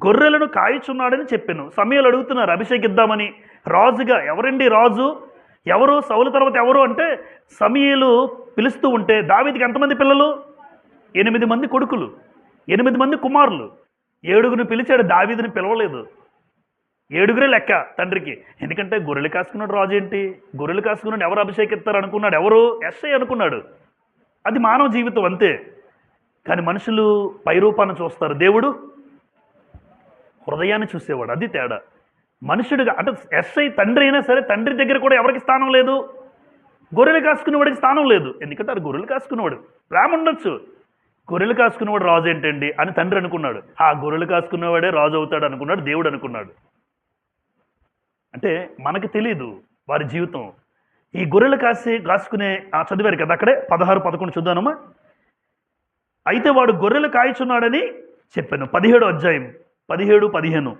గొర్రెలను కాయచున్నాడని చెప్పాను. సమూయేలు అడుగుతున్నారు అభిషేకిద్దామని రాజుగా. ఎవరండి రాజు? ఎవరు? సౌలు తర్వాత ఎవరు అంటే సమూయేలు పిలుస్తూ ఉంటే దావీదుకి ఎంతమంది పిల్లలు? 8 మంది కొడుకులు, 8 మంది కుమారులు. 7గురిని పిలిచాడు, దావీదుని పిలవలేదు. 7గురే లెక్క తండ్రికి. ఎందుకంటే గొర్రెలు కాసుకున్నాడు రాజు ఏంటి? గొర్రెలు కాసుకున్నాడు ఎవరు అభిషేకిస్తారు అనుకున్నాడు? ఎవరు? యెష్షయి అనుకున్నాడు. అది మానవ జీవితం అంతే. కానీ మనుషులు పైరూపాన్ని చూస్తారు, దేవుడు హృదయాన్ని చూసేవాడు. అది తేడా. మనుషుడిగా అంటే యెష్షయి తండ్రి అయినా సరే తండ్రి దగ్గర కూడా ఎవరికి స్థానం లేదు? గొర్రెలు కాసుకునేవాడికి స్థానం లేదు. ఎందుకంటే అది గొర్రెలు కాసుకునేవాడు, ప్రేమ ఉండొచ్చు. గొర్రెలు కాసుకునేవాడు రాజు ఏంటండి అని తండ్రి అనుకున్నాడు. ఆ గొర్రెలు కాసుకునేవాడే రాజు అవుతాడు అనుకున్నాడు, దేవుడు అనుకున్నాడు. అంటే మనకి తెలీదు వారి జీవితం. ఈ గొర్రెలు కాసుకునే చదివారు కదా అక్కడే 16, 11 చూద్దానమ్మా. అయితే వాడు గొర్రెలు కాయచున్నాడని చెప్పాను. 17వ అధ్యాయం 17, 15.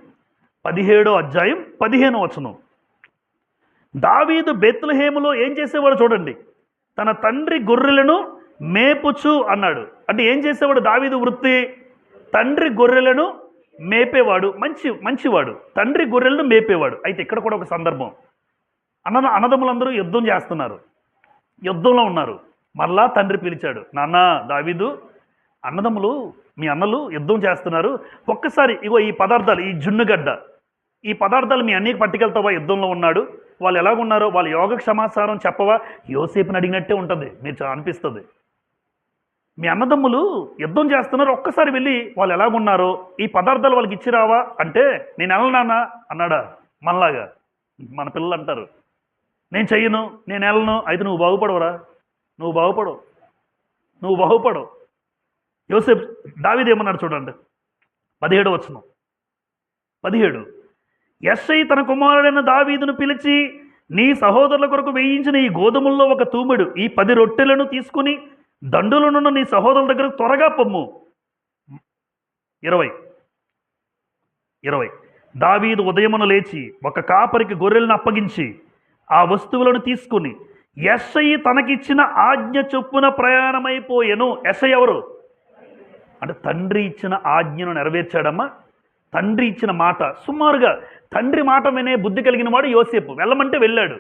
17వ అధ్యాయం 15వ వచనం. దావీదు బెత్లెహేములో ఏం చేసేవాడు చూడండి. తన తండ్రి గొర్రెలను మేపుచు అన్నాడు. అంటే ఏం చేసేవాడు? దావీదు వృత్తి తండ్రి గొర్రెలను మేపేవాడు. మంచివాడు, తండ్రి గొర్రెలను మేపేవాడు. అయితే ఇక్కడ కూడా ఒక సందర్భం. అన్నదమ్ములందరూ యుద్ధం చేస్తున్నారు, యుద్ధంలో ఉన్నారు. మరలా తండ్రి పిలిచాడు, నాన్న దావీదు, అన్నదమ్ములు మీ అన్నలు యుద్ధం చేస్తున్నారు, ఒక్కసారి ఇగో ఈ పదార్థాలు, ఈ జున్నుగడ్డ, ఈ పదార్థాలు మీ అన్నయ్యకి పట్టుకెళ్తావా? యుద్ధంలో ఉన్నాడు, వాళ్ళు ఎలాగున్నారో వాళ్ళ యోగక్షేమాచారం చెప్పవా? యోసేపుని అడిగినట్టే ఉంటుంది, మీరు అనిపిస్తుంది. మీ అన్నదమ్ములు యుద్ధం చేస్తున్నారు, ఒక్కసారి వెళ్ళి వాళ్ళు ఎలాగున్నారో ఈ పదార్థాలు వాళ్ళకి ఇచ్చిరావా అంటే, నేను వెళ్ళనానా అన్నాడా? మనలాగా మన పిల్లలు అంటారు, నేను చెయ్యను, నేను వెళ్ళను. అయితే నువ్వు బాగుపడవురా, నువ్వు బాగుపడవు. యోసేపు దావీదు ఏమన్నాడు చూడండి, 17వ వచనం. 17 యెష్షయి తన కుమారుడైన దావీదును పిలిచి, నీ సహోదరుల కొరకు వేయించిన ఈ గోధుమల్లో ఒక తూమెడు ఈ 10 రొట్టెలను తీసుకుని దండులనున్న నీ సహోదరుల దగ్గర త్వరగా పొమ్ము. 20 దావీదు ఉదయమున లేచి ఒక కాపరికి గొర్రెలను అప్పగించి ఆ వస్తువులను తీసుకుని యెష్షయి తనకిచ్చిన ఆజ్ఞ చొప్పున ప్రయాణమైపోయెను. యెష్షయి ఎవరు అంటే తండ్రి ఇచ్చిన ఆజ్ఞను నెరవేర్చాడమ్మా. తండ్రి ఇచ్చిన మాట, సుమారుగా తండ్రి మాట వినే బుద్ధి కలిగిన వాడు యోసేపు. వెళ్ళమంటే వెళ్ళాడు,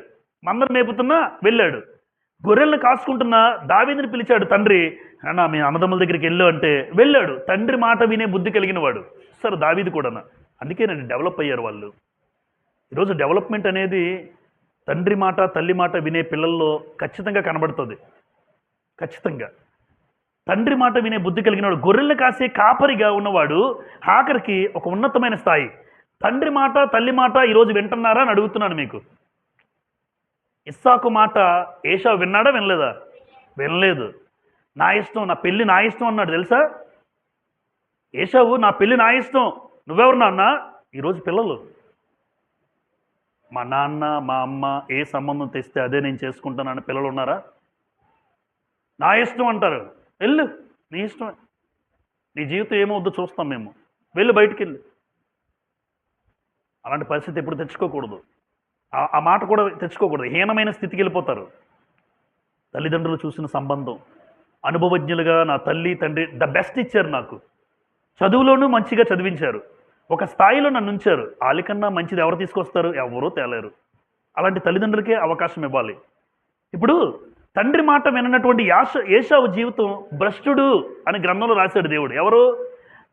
మందరు మేపుతున్నా వెళ్ళాడు, గొర్రెలను కాసుకుంటున్నా దావీదుని పిలిచాడు తండ్రి, అన్నా మీ అన్నదమ్ముల దగ్గరికి వెళ్ళు అంటే వెళ్ళాడు. తండ్రి మాట వినే బుద్ధి కలిగిన వాడు. సరే దావీదు కూడా. అందుకేనండి డెవలప్ అయ్యారు వాళ్ళు. ఈరోజు డెవలప్మెంట్ అనేది తండ్రి మాట తల్లి మాట వినే పిల్లల్లో ఖచ్చితంగా కనబడుతుంది. ఖచ్చితంగా తండ్రి మాట వినే బుద్ధి కలిగినవాడు, గొర్రెలు కాసే కాపరిగా ఉన్నవాడు ఆఖరికి ఒక ఉన్నతమైన స్థాయి. తండ్రి మాట తల్లి మాట ఈరోజు వింటున్నారా అని అడుగుతున్నాను మీకు. ఇస్సాకు మాట ఏశావు విన్నాడా? వినలేదా? వినలేదు. నా ఇష్టం, నా పెళ్ళి నా ఇష్టం అన్నాడు తెలుసా. ఏశావు నా పెళ్ళి నా ఇష్టం, నువ్వెవరు నాన్న? ఈరోజు పిల్లలు మా నాన్న మా అమ్మ ఏ సంబంధం తెస్తే అదే నేను చేసుకుంటానని పిల్లలు ఉన్నారా? నా ఇష్టం అంటారు. వెళ్ళు, నీ ఇష్టమే, నీ జీవితం ఏమవుద్దో చూస్తాం మేము, వెళ్ళు బయటికి వెళ్ళి. అలాంటి పరిస్థితి ఎప్పుడు తెచ్చుకోకూడదు. ఆ మాట కూడా తెచ్చుకోకూడదు. హీనమైన స్థితికి వెళ్ళిపోతారు. తల్లిదండ్రులు చూసిన సంబంధం, అనుభవజ్ఞులుగా నా తల్లి తండ్రి ద బెస్ట్ ఇచ్చారు నాకు, చదువులోనూ మంచిగా చదివించారు, ఒక స్థాయిలో నన్ను ఉంచారు. వాళ్ళకన్నా మంచిది ఎవరు తీసుకొస్తారు? ఎవరూ తేలేరు. అలాంటి తల్లిదండ్రులకే అవకాశం ఇవ్వాలి. ఇప్పుడు తండ్రి మాట విననటువంటి ఏశావు జీవితం భ్రష్టుడు అని గ్రంథంలో రాశాడు దేవుడు. ఎవరు?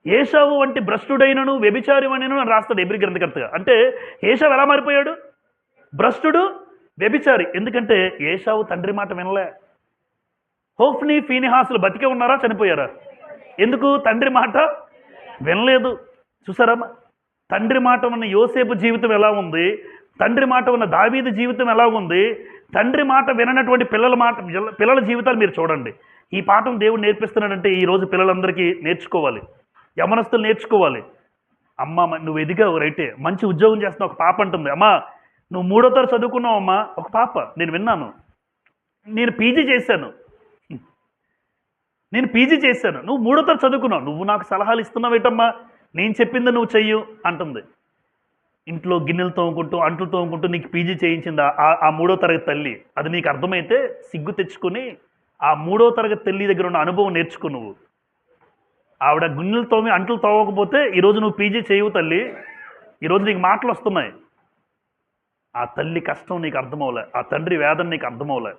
ఏశావు వంటి భ్రష్టుడైనను వ్యభిచారివైనను అని రాస్తాడు ఎబ్రీ గ్రంథకర్తగా. అంటే ఏశావు ఎలా మారిపోయాడు? భ్రష్టుడు, వ్యభిచారి. ఎందుకంటే ఏశావు తండ్రి మాట వినలే. హోఫ్నీ ఫీనిహాసులు బతికే ఉన్నారా, చనిపోయారా? ఎందుకు? తండ్రి మాట వినలేదు. చూసారమ్మా, తండ్రి మాట ఉన్న యోసేపు జీవితం ఎలా ఉంది, తండ్రి మాట ఉన్న దావీదు జీవితం ఎలా ఉంది, తండ్రి మాట విననటువంటి పిల్లల జీవితాలు మీరు చూడండి. ఈ పాఠం దేవుడు నేర్పిస్తున్నాడంటే ఈరోజు పిల్లలందరికీ నేర్చుకోవాలి, యమనస్తులు నేర్చుకోవాలి. అమ్మ నువ్వు ఎదిగావు రైటే, మంచి ఉద్యోగం చేస్తున్నావు. ఒక పాప అంటుంది, అమ్మా నువ్వు 3వ తరగతి చదువుకున్నావు అమ్మా. ఒక పాప, నేను విన్నాను, నేను పీజీ చేశాను, నువ్వు 3వ తరగతి చదువుకున్నావు, నువ్వు నాకు సలహాలు ఇస్తున్నావు ఏంటమ్మా, నేను చెప్పింది నువ్వు చెయ్యు అంటుంది. ఇంట్లో గిన్నెలు తోముకుంటూ అంట్లు తోముకుంటూ నీకు పీజీ చేయించిందా ఆ 3వ తరగతి తల్లి? అది నీకు అర్థమైతే సిగ్గు తెచ్చుకొని ఆ 3వ తరగతి తల్లి దగ్గర ఉన్న అనుభవం నేర్చుకో. నువ్వు ఆవిడ గిన్నెలు తోమి అంట్లు తోమకపోతే ఈరోజు నువ్వు పీజీ చేయవు తల్లి, ఈరోజు నీకు మాటలు వస్తున్నాయి. ఆ తల్లి కష్టం నీకు అర్థమవలే, ఆ తండ్రి వేదన నీకు అర్థమవలే.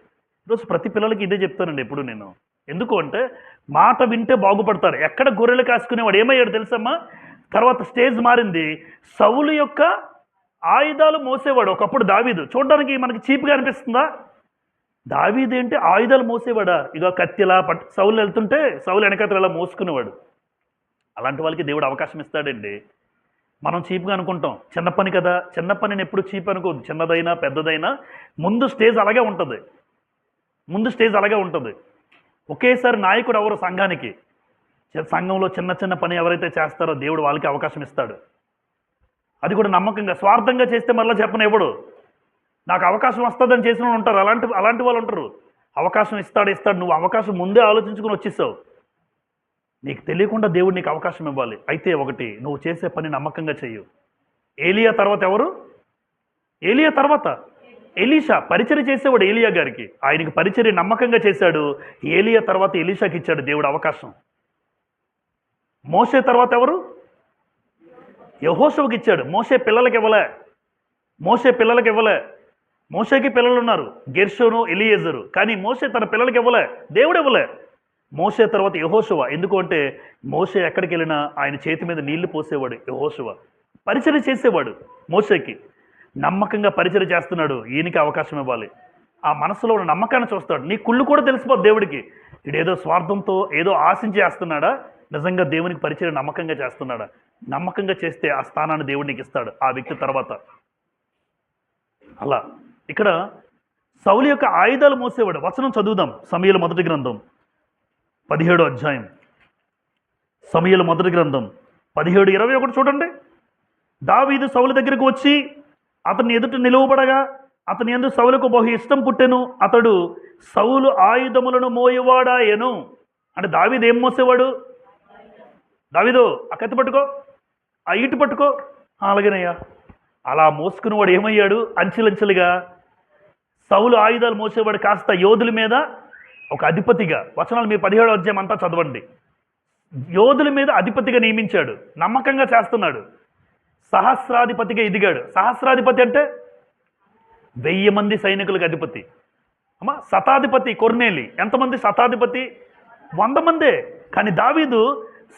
ఈరోజు ప్రతి పిల్లలకి ఇదే చెప్తానండి ఎప్పుడు నేను. ఎందుకు అంటే మాట వింటే బాగుపడతారు. ఎక్కడ గొర్రెలు కాసుకునేవాడు ఏమయ్యాడు తెలుసమ్మా? తర్వాత స్టేజ్ మారింది. సౌలు యొక్క ఆయుధాలు మోసేవాడు ఒకప్పుడు దావీదు. చూడడానికి మనకి చీప్గా అనిపిస్తుందా? దావీదు ఏంటి ఆయుధాలు మోసేవాడా? ఇక కత్తిలా సౌలు వెళ్తుంటే సౌలు వెనకతలు ఇలా మోసుకునేవాడు. అలాంటి వాళ్ళకి దేవుడు అవకాశం ఇస్తాడండి. మనం చీప్గా అనుకుంటాం, చిన్న పని కదా. చిన్న పనిని ఎప్పుడు చీప్ అనుకోదు, చిన్నదైనా పెద్దదైనా ముందు స్టేజ్ అలాగే ఉంటుంది. ఒకేసారి నాయకుడు ఎవరు సంఘానికి? సంఘంలో చిన్న చిన్న పని ఎవరైతే చేస్తారో దేవుడు వాళ్ళకి అవకాశం ఇస్తాడు. అది కూడా నమ్మకంగా. స్వార్థంగా చేస్తే మళ్ళీ చెప్పనివ్వడు. నాకు అవకాశం వస్తుందని చేసిన వాళ్ళు ఉంటారు, అలాంటి వాళ్ళు ఉంటారు. అవకాశం ఇస్తాడు. నువ్వు అవకాశం ముందే ఆలోచించుకుని వచ్చేసావు. నీకు తెలియకుండా దేవుడు నీకు అవకాశం ఇవ్వాలి. అయితే ఒకటి, నువ్వు చేసే పని నమ్మకంగా చెయ్యు. ఏలియా తర్వాత ఎవరు? ఏలియా తర్వాత ఎలీషా పరిచర్య చేసేవాడు. ఏలియా గారికి ఆయనకి పరిచర్య నమ్మకంగా చేశాడు. ఏలియా తర్వాత ఎలీషాకి ఇచ్చాడు దేవుడు అవకాశం. మోషే తర్వాత ఎవరు? యెహోషువకి ఇచ్చాడు. మోషే పిల్లలకి ఇవ్వలే. మోషేకి పిల్లలు ఉన్నారు, గెర్షోను, ఎలియేజరు. కానీ మోషే తన పిల్లలకి ఇవ్వలే, దేవుడు ఇవ్వలే. మోషే తర్వాత యెహోషువ. ఎందుకు అంటే మోషే ఎక్కడికి వెళ్ళినా ఆయన చేతి మీద నీళ్లు పోసేవాడు. యెహోషువ పరిచర్య చేసేవాడు. మోషేకి నమ్మకంగా పరిచర్య చేస్తున్నాడు, ఈయనకి అవకాశం ఇవ్వాలి. ఆ మనసులో ఉన్న నమ్మకాన్ని చూస్తాడు. నీ కుళ్ళు కూడా తెలిసిపోదు దేవుడికి. ఇదేదో స్వార్థంతో ఏదో ఆశించి చేస్తున్నాడా, నిజంగా దేవునికి పరిచర్య నమ్మకంగా చేస్తున్నాడా? నమ్మకంగా చేస్తే ఆ స్థానాన్ని దేవుడు నీకు ఇస్తాడు ఆ వ్యక్తి తర్వాత. అలా ఇక్కడ సౌలు యొక్క ఆయుధాలు మోసేవాడు. వచనం చదువుదాం. సమూయేలు మొదటి గ్రంథం 17వ అధ్యాయం. సమూయేలు మొదటి గ్రంథం 17:21 చూడండి. దావీదు సౌలు దగ్గరకు వచ్చి అతన్ని ఎదుట నిలువబడగా అతని యందు సౌలుకు బహు ఇష్టం పుట్టెను. అతడు సౌలు ఆయుధములను మోయవాడాయెను. అంటే దావీదు ఏం మోసేవాడు? దావీదు ఆ కత్తి పట్టుకో, ఆ ఈటు పట్టుకో. అలాగేనయ్యా. అలా మోసుకునేవాడు ఏమయ్యాడు? అంచెలంచెలుగా సౌలు ఆయుధాలు మోసేవాడు కాస్త యోధుల మీద ఒక అధిపతిగా. వచనాలు మీరు 17వ అధ్యాయం అంతా చదవండి. యోధుల మీద అధిపతిగా నియమించాడు. నమ్మకంగా చేస్తున్నాడు. సహస్రాధిపతిగా ఎదిగాడు. సహస్రాధిపతి అంటే 1000 మంది సైనికులకు అధిపతి. అమ్మా శతాధిపతి కొర్నేలి ఎంతమంది? శతాధిపతి 100 మందే. కానీ దావీదు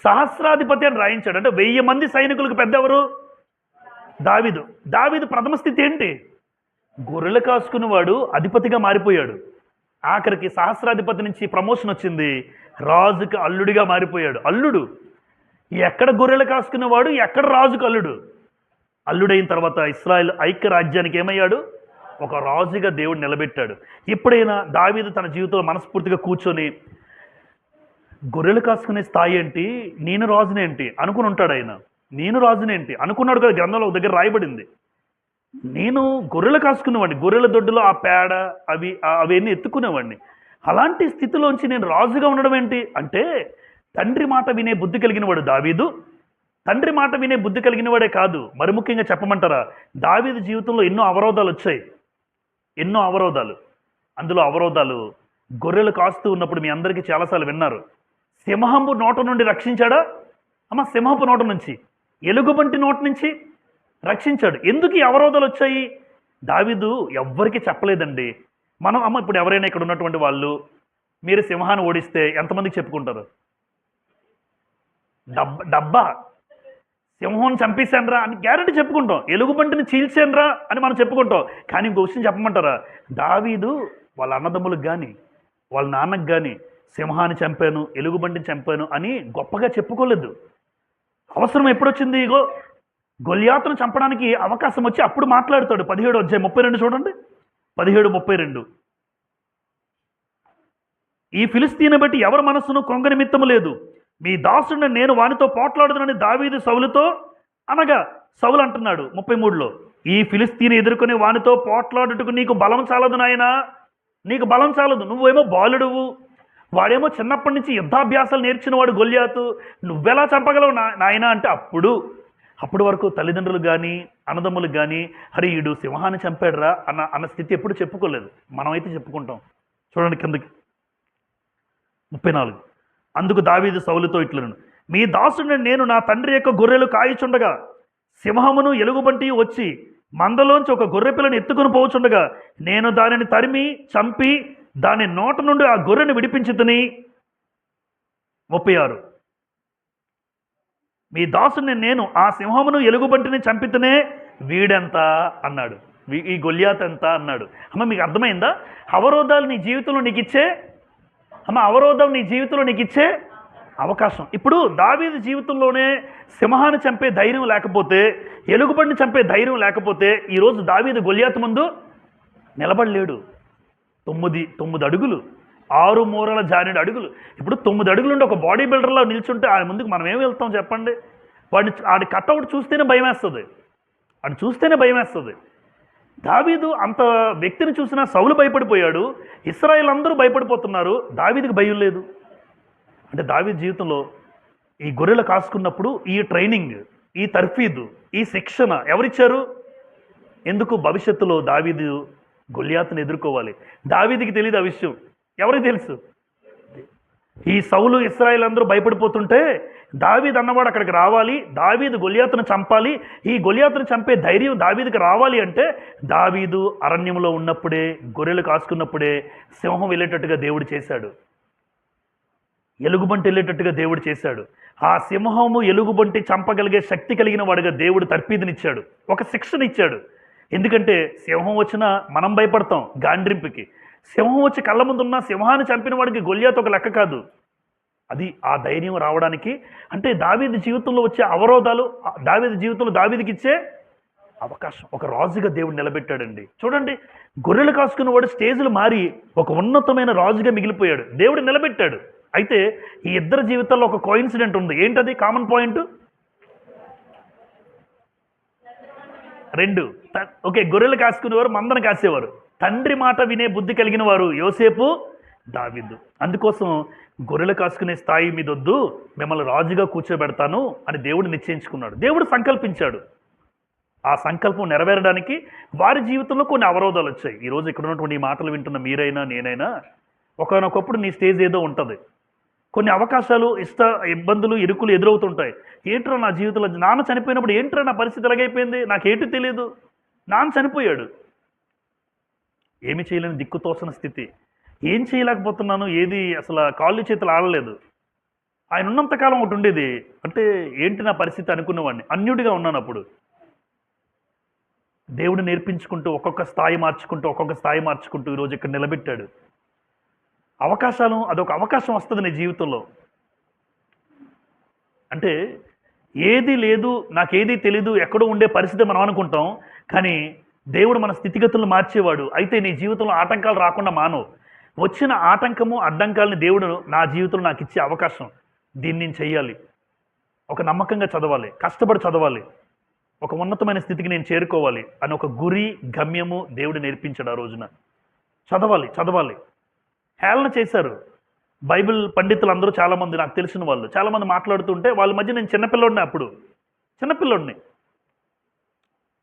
సహస్రాధిపతి అని రాయించాడు. అంటే 1000 మంది సైనికులకు పెద్ద ఎవరు? దావీదు ప్రథమ స్థితి ఏంటి? గొర్రెలు కాసుకునేవాడు అధిపతిగా మారిపోయాడు. ఆఖరికి సహస్రాధిపతి నుంచి ప్రమోషన్ వచ్చింది, రాజుకి అల్లుడిగా మారిపోయాడు. అల్లుడు ఎక్కడ గొర్రెలు కాసుకునేవాడు, ఎక్కడ రాజుకు అల్లుడైన తర్వాత ఇశ్రాయేల్ ఐక్య రాజ్యానికి ఏమయ్యాడు? ఒక రాజుగా దేవుడు నిలబెట్టాడు. ఎప్పుడైనా దావీదు తన జీవితంలో మనస్ఫూర్తిగా కూర్చొని గొర్రెలు కాసుకునే స్థాయి ఏంటి, నేను రాజునేంటి అనుకుని ఉంటాడు. ఆయన నేను రాజునేంటి అనుకున్నాడు కదా. గ్రంథంలో ఒక దగ్గర రాయబడింది, నేను గొర్రెలు కాసుకునేవాడిని, గొర్రెల దొడ్డులో ఆ పేడ అవన్నీ ఎత్తుకునేవాడిని. అలాంటి స్థితిలోంచి నేను రాజుగా ఉండడం ఏంటి అంటే, తండ్రి మాట వినే బుద్ధి కలిగిన వాడు దావీదు. తండ్రి మాట వినే బుద్ధి కలిగిన వాడే కాదు, మరి ముఖ్యంగా చెప్పమంటారా, దావీదు జీవితంలో ఎన్నో అవరోధాలు వచ్చాయి. అందులో అవరోధాలు గొర్రెలు కాస్తూ ఉన్నప్పుడు మీ అందరికీ చాలాసార్లు విన్నారు. సింహపు నోట నుండి రక్షించాడా? సింహపు నోట నుంచి, ఎలుగుబంటి నోట నుంచి రక్షించాడు. ఎందుకు ఈ అవరోధాలు వచ్చాయి? దావీదు ఎవ్వరికీ చెప్పలేదండి. ఇప్పుడు ఎవరైనా ఇక్కడ ఉన్నటువంటి వాళ్ళు మీరు సింహాన్ని ఓడిస్తే ఎంతమందికి చెప్పుకుంటారు? డబ్బా సింహం చంపేశాన్రా అని గ్యారెంటీ చెప్పుకుంటాం. ఎలుగుబంటిని చీల్చాన్రా అని మనం చెప్పుకుంటాం. కానీ ఇంకో విషయం చెప్పమంటారా, దావీదు వాళ్ళ అన్నదమ్ములకు కానీ వాళ్ళ నాన్నకు కానీ సింహాన్ని చంపాను, ఎలుగుబంటిని చంపాను అని గొప్పగా చెప్పుకోలేదు. అవసరం ఎప్పుడొచ్చింది? గొల్యాతును చంపడానికి అవకాశం వచ్చి అప్పుడు మాట్లాడతాడు. 17వ అధ్యాయం 32 చూడండి. 17:32 ఈ ఫిలిస్తీని బట్టి ఎవరి మనస్సును కృంగ నిమిత్తము లేదు. మీ దాసుడిని నేను వానితో పోట్లాడుదునని దావీదు సౌలుతో అనగా, సౌలు అంటున్నాడు 33లో, ఈ ఫిలిస్తీని ఎదుర్కొని వానితో పోట్లాడుటకు నీకు బలం చాలదు నాయనా, నీకు బలం చాలదు. నువ్వేమో బాలుడువు, వాడేమో చిన్నప్పటి నుంచి యుద్ధాభ్యాసాలు నేర్చిన వాడు గొల్యాతు, నువ్వెలా చంపగలవు నాయనా అంటే అప్పుడు వరకు తల్లిదండ్రులు కానీ అన్నదమ్ములు కానీ హరి ఈడు సింహాన్ని చంపాడురా అన్న స్థితి ఎప్పుడు చెప్పుకోలేదు. మనమైతే చెప్పుకుంటాం. చూడండి కిందకి 34. అందుకు దావీదు సౌలుతో ఇట్లను, మీ దాసుడిని నేను నా తండ్రి యొక్క గొర్రెలు కాయిచుండగా సింహమును ఎలుగుబంటి వచ్చి మందలోంచి ఒక గొర్రె పిల్లని ఎత్తుకుని పోవచుండగా నేను దానిని తరిమి చంపి దాని నోట నుండి ఆ గొర్రెను విడిపించుతుని. 36. మీ దాసుని నేను ఆ సింహమును ఎలుగుబంటిని చంపితేనే వీడెంత అన్నాడు, ఈ గొల్యాత్ ఎంత అన్నాడు. అమ్మ మీకు అర్థమైందా? అవరోధాలు నీ జీవితంలో నీకు ఇచ్చే అవరోధం నీ జీవితంలో నీకు ఇచ్చే అవకాశం. ఇప్పుడు దావీదు జీవితంలోనే సింహాన్ని చంపే ధైర్యం లేకపోతే, ఎలుగుబంటిని చంపే ధైర్యం లేకపోతే ఈరోజు దావీదు గొల్యాతు ముందు నిలబడలేడు. 9 అడుగులు 6 మూరల జానెడు అడుగులు. ఇప్పుడు 9 అడుగులుండి ఒక బాడీ బిల్డర్లో నిల్చుంటే ఆయన ముందుకు మనం ఏమి వెళ్తాం చెప్పండి? ఆడి కట్అవుట్ చూస్తేనే భయం వేస్తుంది. దావీదు అంత వ్యక్తిని చూసినా సౌలు భయపడిపోయాడు, ఇశ్రాయేల్ అందరూ భయపడిపోతున్నారు, దావీదుకి భయం లేదు. అంటే దావీదు జీవితంలో ఈ గొర్రెలు కాసుకున్నప్పుడు ఈ ట్రైనింగ్, ఈ తర్ఫీదు, ఈ శిక్షణ ఎవరిచ్చారు? ఎందుకు? భవిష్యత్తులో దావీదు గొల్యాతుని ఎదుర్కోవాలి. దావీదుకి తెలియదు ఆ విషయం, ఎవరికి తెలుసు? ఈ సౌలు ఇశ్రాయేల్ అందరూ భయపడిపోతుంటే దావీదు అన్నవాడు అక్కడికి రావాలి, దావీదు గొల్యాతును చంపాలి, ఈ గొల్యాతును చంపే ధైర్యం దావీదుకి రావాలి అంటే దావీదు అరణ్యంలో ఉన్నప్పుడే, గొర్రెలు కాసుకున్నప్పుడే సింహం వెళ్ళేటట్టుగా దేవుడు చేశాడు, ఎలుగుబంటి వెళ్ళేటట్టుగా దేవుడు చేశాడు. ఆ సింహము ఎలుగుబంటి చంపగలిగే శక్తి కలిగిన వాడిగా దేవుడు తర్పీదునిచ్చాడు, ఒక శిక్షణ ఇచ్చాడు. ఎందుకంటే సింహం వచ్చినా మనం భయపడతాం గాండ్రింపుకి, సింహం వచ్చి కళ్ళ ముందున్న సింహాన్ని చంపిన వాడికి గొల్యాతు ఒక లెక్క కాదు. అది ఆ ధైర్యం రావడానికి అంటే దావీదు జీవితంలో వచ్చే అవరోధాలు దావీదు జీవితంలో దావీదుకి ఇచ్చే అవకాశం. ఒక రాజుగా దేవుడు నిలబెట్టాడండి. చూడండి, గొర్రెలు కాసుకున్నవాడు స్టేజ్లు మారి ఒక ఉన్నతమైన రాజుగా మిగిలిపోయాడు, దేవుడు నిలబెట్టాడు. అయితే ఈ ఇద్దరు జీవితాల్లో ఒక కోయిన్సిడెంట్ ఉంది. ఏంటది కామన్ పాయింట్? 2. ఓకే, గొర్రెలు కాసుకునేవారు, మందను కాసేవారు. తండ్రి మాట వినే బుద్ధి కలిగిన వారు యోసేపు, దావీదు. అందుకోసం గొర్రెలు కాసుకునే స్థాయి మీదొద్దు, మిమ్మల్ని రాజుగా కూర్చోబెడతాను అని దేవుడు నిశ్చయించుకున్నాడు, దేవుడు సంకల్పించాడు. ఆ సంకల్పం నెరవేరడానికి వారి జీవితంలో కొన్ని అవరోధాలు వచ్చాయి. ఈరోజు ఇక్కడ ఉన్నటువంటి ఈ మాటలు వింటున్న మీరైనా నేనైనా ఒకనొకప్పుడు నీ స్టేజ్ ఏదో ఉంటుంది, కొన్ని అవకాశాలు ఇబ్బందులు ఇరుకులు ఎదురవుతుంటాయి. ఏంట్రా నా జీవితంలో, నాన్న చనిపోయినప్పుడు ఏంట్రా నా పరిస్థితి ఎలాగైపోయింది, నాకేంటి తెలియదు, నాన్న చనిపోయాడు, ఏమి చేయలేని దిక్కుతోసిన స్థితి, ఏం చేయలేకపోతున్నాను, ఏది అసలు కాళ్ళు చేతులు ఆడలేదు. ఆయన ఉన్నంతకాలం ఒకటి ఉండేది, అంటే ఏంటి నా పరిస్థితి అనుకునేవాడిని, అన్యుడిగా ఉన్నాను. అప్పుడు దేవుడు నేర్పించుకుంటూ ఒక్కొక్క స్థాయి మార్చుకుంటూ ఈరోజు ఇక్కడ నిలబెట్టాడు. అవకాశాలు, అదొక అవకాశం వస్తుంది నీ జీవితంలో. అంటే ఏది లేదు, నాకేది తెలీదు, ఎక్కడో ఉండే పరిస్థితి మనం అనుకుంటాం, కానీ దేవుడు మన స్థితిగతులను మార్చేవాడు. అయితే నీ జీవితంలో ఆటంకాలు రాకుండా మానవు. వచ్చిన ఆటంకము అడ్డంకాలని దేవుడు నా జీవితంలో నాకు ఇచ్చే అవకాశం, దీన్ని నేను చెయ్యాలి, ఒక నమ్మకంగా చదవాలి, కష్టపడి చదవాలి, ఒక ఉన్నతమైన స్థితికి నేను చేరుకోవాలి అని ఒక గురి గమ్యము దేవుడు నేర్పించాడు. ఆ రోజున చదవాలి. హేళన చేశారు బైబిల్ పండితులు అందరూ, చాలామంది నాకు తెలిసిన వాళ్ళు చాలామంది మాట్లాడుతుంటే వాళ్ళ మధ్య నేను చిన్నపిల్లోడిని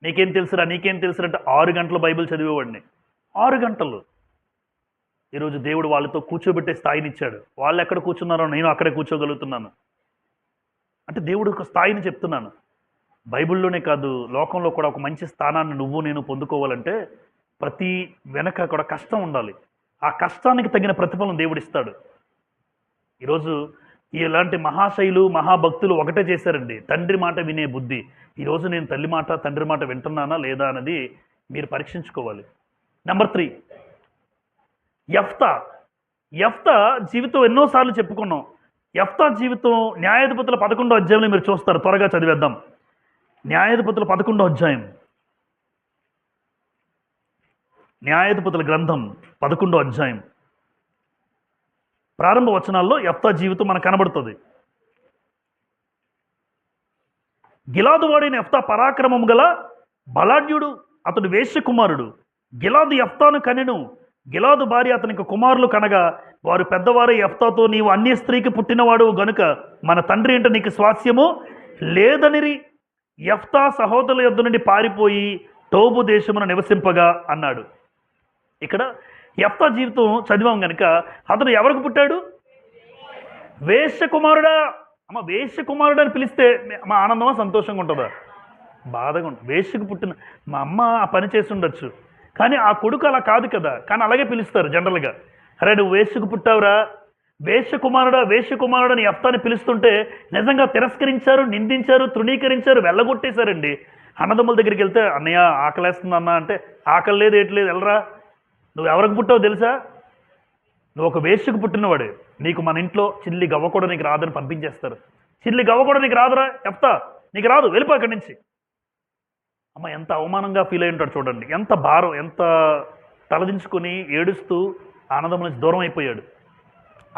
నీకేం తెలుసురా అంటే 6 గంటలు బైబిల్ చదివేవాడిని. 6 గంటలు. ఈరోజు దేవుడు వాళ్ళతో కూర్చోబెట్టే స్థాయిని ఇచ్చాడు. వాళ్ళు ఎక్కడ కూర్చున్నారో నేను అక్కడే కూర్చోగలుగుతున్నాను. అంటే దేవుడు ఒక స్థాయిని చెప్తున్నాను. బైబిల్లోనే కాదు, లోకంలో కూడా ఒక మంచి స్థానాన్ని నువ్వు నేను పొందుకోవాలంటే ప్రతి వెనక కూడా కష్టం ఉండాలి. ఆ కష్టానికి తగిన ప్రతిఫలం దేవుడిస్తాడు. ఈరోజు ఇలాంటి మహాశైలు మహాభక్తులు ఒకటే చేశారండి, తండ్రి మాట వినే బుద్ధి. ఈరోజు నేను తల్లి మాట తండ్రి మాట వింటున్నానా లేదా అన్నది మీరు పరీక్షించుకోవాలి. నెంబర్ 3, యెఫ్తా జీవితం ఎన్నోసార్లు చెప్పుకున్నాం. యెఫ్తా జీవితం న్యాయాధిపతుల 11వ అధ్యాయంలో మీరు చూస్తారు. త్వరగా చదివేద్దాం. న్యాయాధిపతుల 11వ అధ్యాయం, న్యాయాధిపతుల గ్రంథం 11వ అధ్యాయం ప్రారంభ వచనాల్లో యెఫ్తా జీవితం మనకు కనబడుతుంది. గిలాదు వాడైన యెఫ్తా పరాక్రమము గల బలాఢ్యుడు, అతడు వేశ్య కుమారుడు. గిలాదు యెఫ్తాను కనెను. గిలాదు భార్య అతనికి కుమారులు కనగా వారు పెద్దవారే యెఫ్తాతో, నీవు అన్య స్త్రీకి పుట్టినవాడు గనుక మన తండ్రి ఇంట నీకు స్వాస్యము లేదనిరి. యెఫ్తా సహోదరుల యొద్ద నుండి పారిపోయి టోబు దేశమును నివసింపగా అన్నాడు. ఇక్కడ యెఫ్తా జీవితం చదివాం గనుక అతను ఎవరికి పుట్టాడు? వేశ్య కుమారుడా. అమ్మ, వేశ్య కుమారుడు అని పిలిస్తే మా ఆనందమా సంతోషంగా ఉంటుందా? బాధగా ఉంటుంది. వేశ్యకు పుట్టిన మా అమ్మ ఆ పని చేసి ఉండొచ్చు, కానీ ఆ కొడుకు అలా కాదు కదా. కానీ అలాగే పిలుస్తారు జనరల్గా. అరే నువ్వు వేశ్యకు పుట్టావురా, వేశ్య కుమారుడా, వేశ్య కుమారుడు అని యెఫ్తాని పిలుస్తుంటే నిజంగా తిరస్కరించారు, నిందించారు, తృణీకరించారు, వెళ్ళగొట్టేశారండి. అన్నదమ్ముల దగ్గరికి వెళ్తే అన్నయ్య ఆకలేస్తుంది అన్న అంటే ఆకలి లేదు ఏటి లేదు, వెళ్ళరా. నువ్వు ఎవరికి పుట్టావు తెలుసా? నువ్వు ఒక వేశ్యకు పుట్టినవాడు. నీకు మన ఇంట్లో చిల్లి గవ్వ కూడా నీకు రాదని పంపించేస్తారు. చిల్లి గవ్వ కూడా నీకు రాదురా యెఫ్తా, నీకు రాదు, వెళ్ళిపో అక్కడి నుంచి. అమ్మ, ఎంత అవమానంగా ఫీల్ అయి ఉంటాడు చూడండి. ఎంత భారం, ఎంత తలదించుకొని ఏడుస్తూ ఆనందం నుంచి దూరం అయిపోయాడు.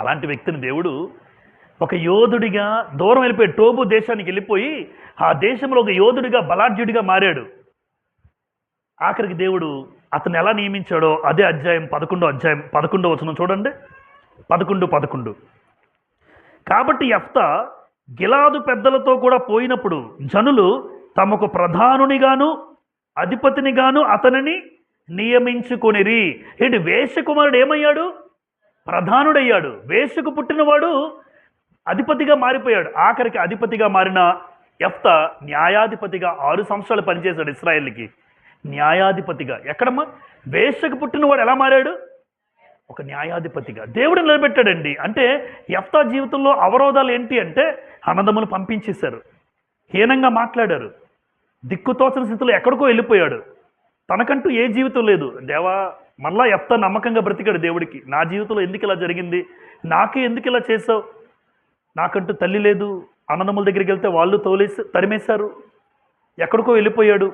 అలాంటి వ్యక్తిని దేవుడు ఒక యోధుడిగా దూరం వెళ్ళిపోయాడు. టోబు దేశానికి వెళ్ళిపోయి ఆ దేశంలో ఒక యోధుడిగా బలాఢ్యుడిగా మారాడు. ఆఖరికి దేవుడు అతను ఎలా నియమించాడో అదే అధ్యాయం 11వ వచనం చూడండి. 11. కాబట్టి యెఫ్తా గిలాదు పెద్దలతో కూడా పోయినప్పుడు జనులు తమకు ప్రధానునిగాను అధిపతినిగాను అతనిని నియమించుకొనిరి. ఏంటి, వేశ్య కుమారుడు ఏమయ్యాడు? ప్రధానుడయ్యాడు. వేశ్యకు పుట్టినవాడు అధిపతిగా మారిపోయాడు. ఆఖరికి అధిపతిగా మారిన యెఫ్తా న్యాయాధిపతిగా 6 సంవత్సరాలు పనిచేశాడు ఇశ్రాయేలుకి. న్యాయాధిపతిగా. ఎక్కడమ్మా? వేశ్యకు పుట్టినవాడు ఎలా మారాడు? ఒక న్యాయాధిపతిగా దేవుడు నిలబెట్టాడండి. అంటే యెఫ్తా జీవితంలో అవరోధాలు ఏంటి అంటే అన్నదమ్ములు పంపించేశారు, హీనంగా మాట్లాడారు, దిక్కుతోచని స్థితిలో ఎక్కడికో వెళ్ళిపోయాడు. తనకంటూ ఏ జీవితం లేదు. దేవా, మళ్ళా యెఫ్తా నమ్మకంగా బ్రతికాడు దేవుడికి. నా జీవితంలో ఎందుకు ఇలా జరిగింది, నాకే ఎందుకు ఇలా చేసావు, నాకంటూ తల్లి లేదు, అన్నదమ్ముల దగ్గరికి వెళ్తే వాళ్ళు తరిమేశారు, ఎక్కడికో వెళ్ళిపోయాడు.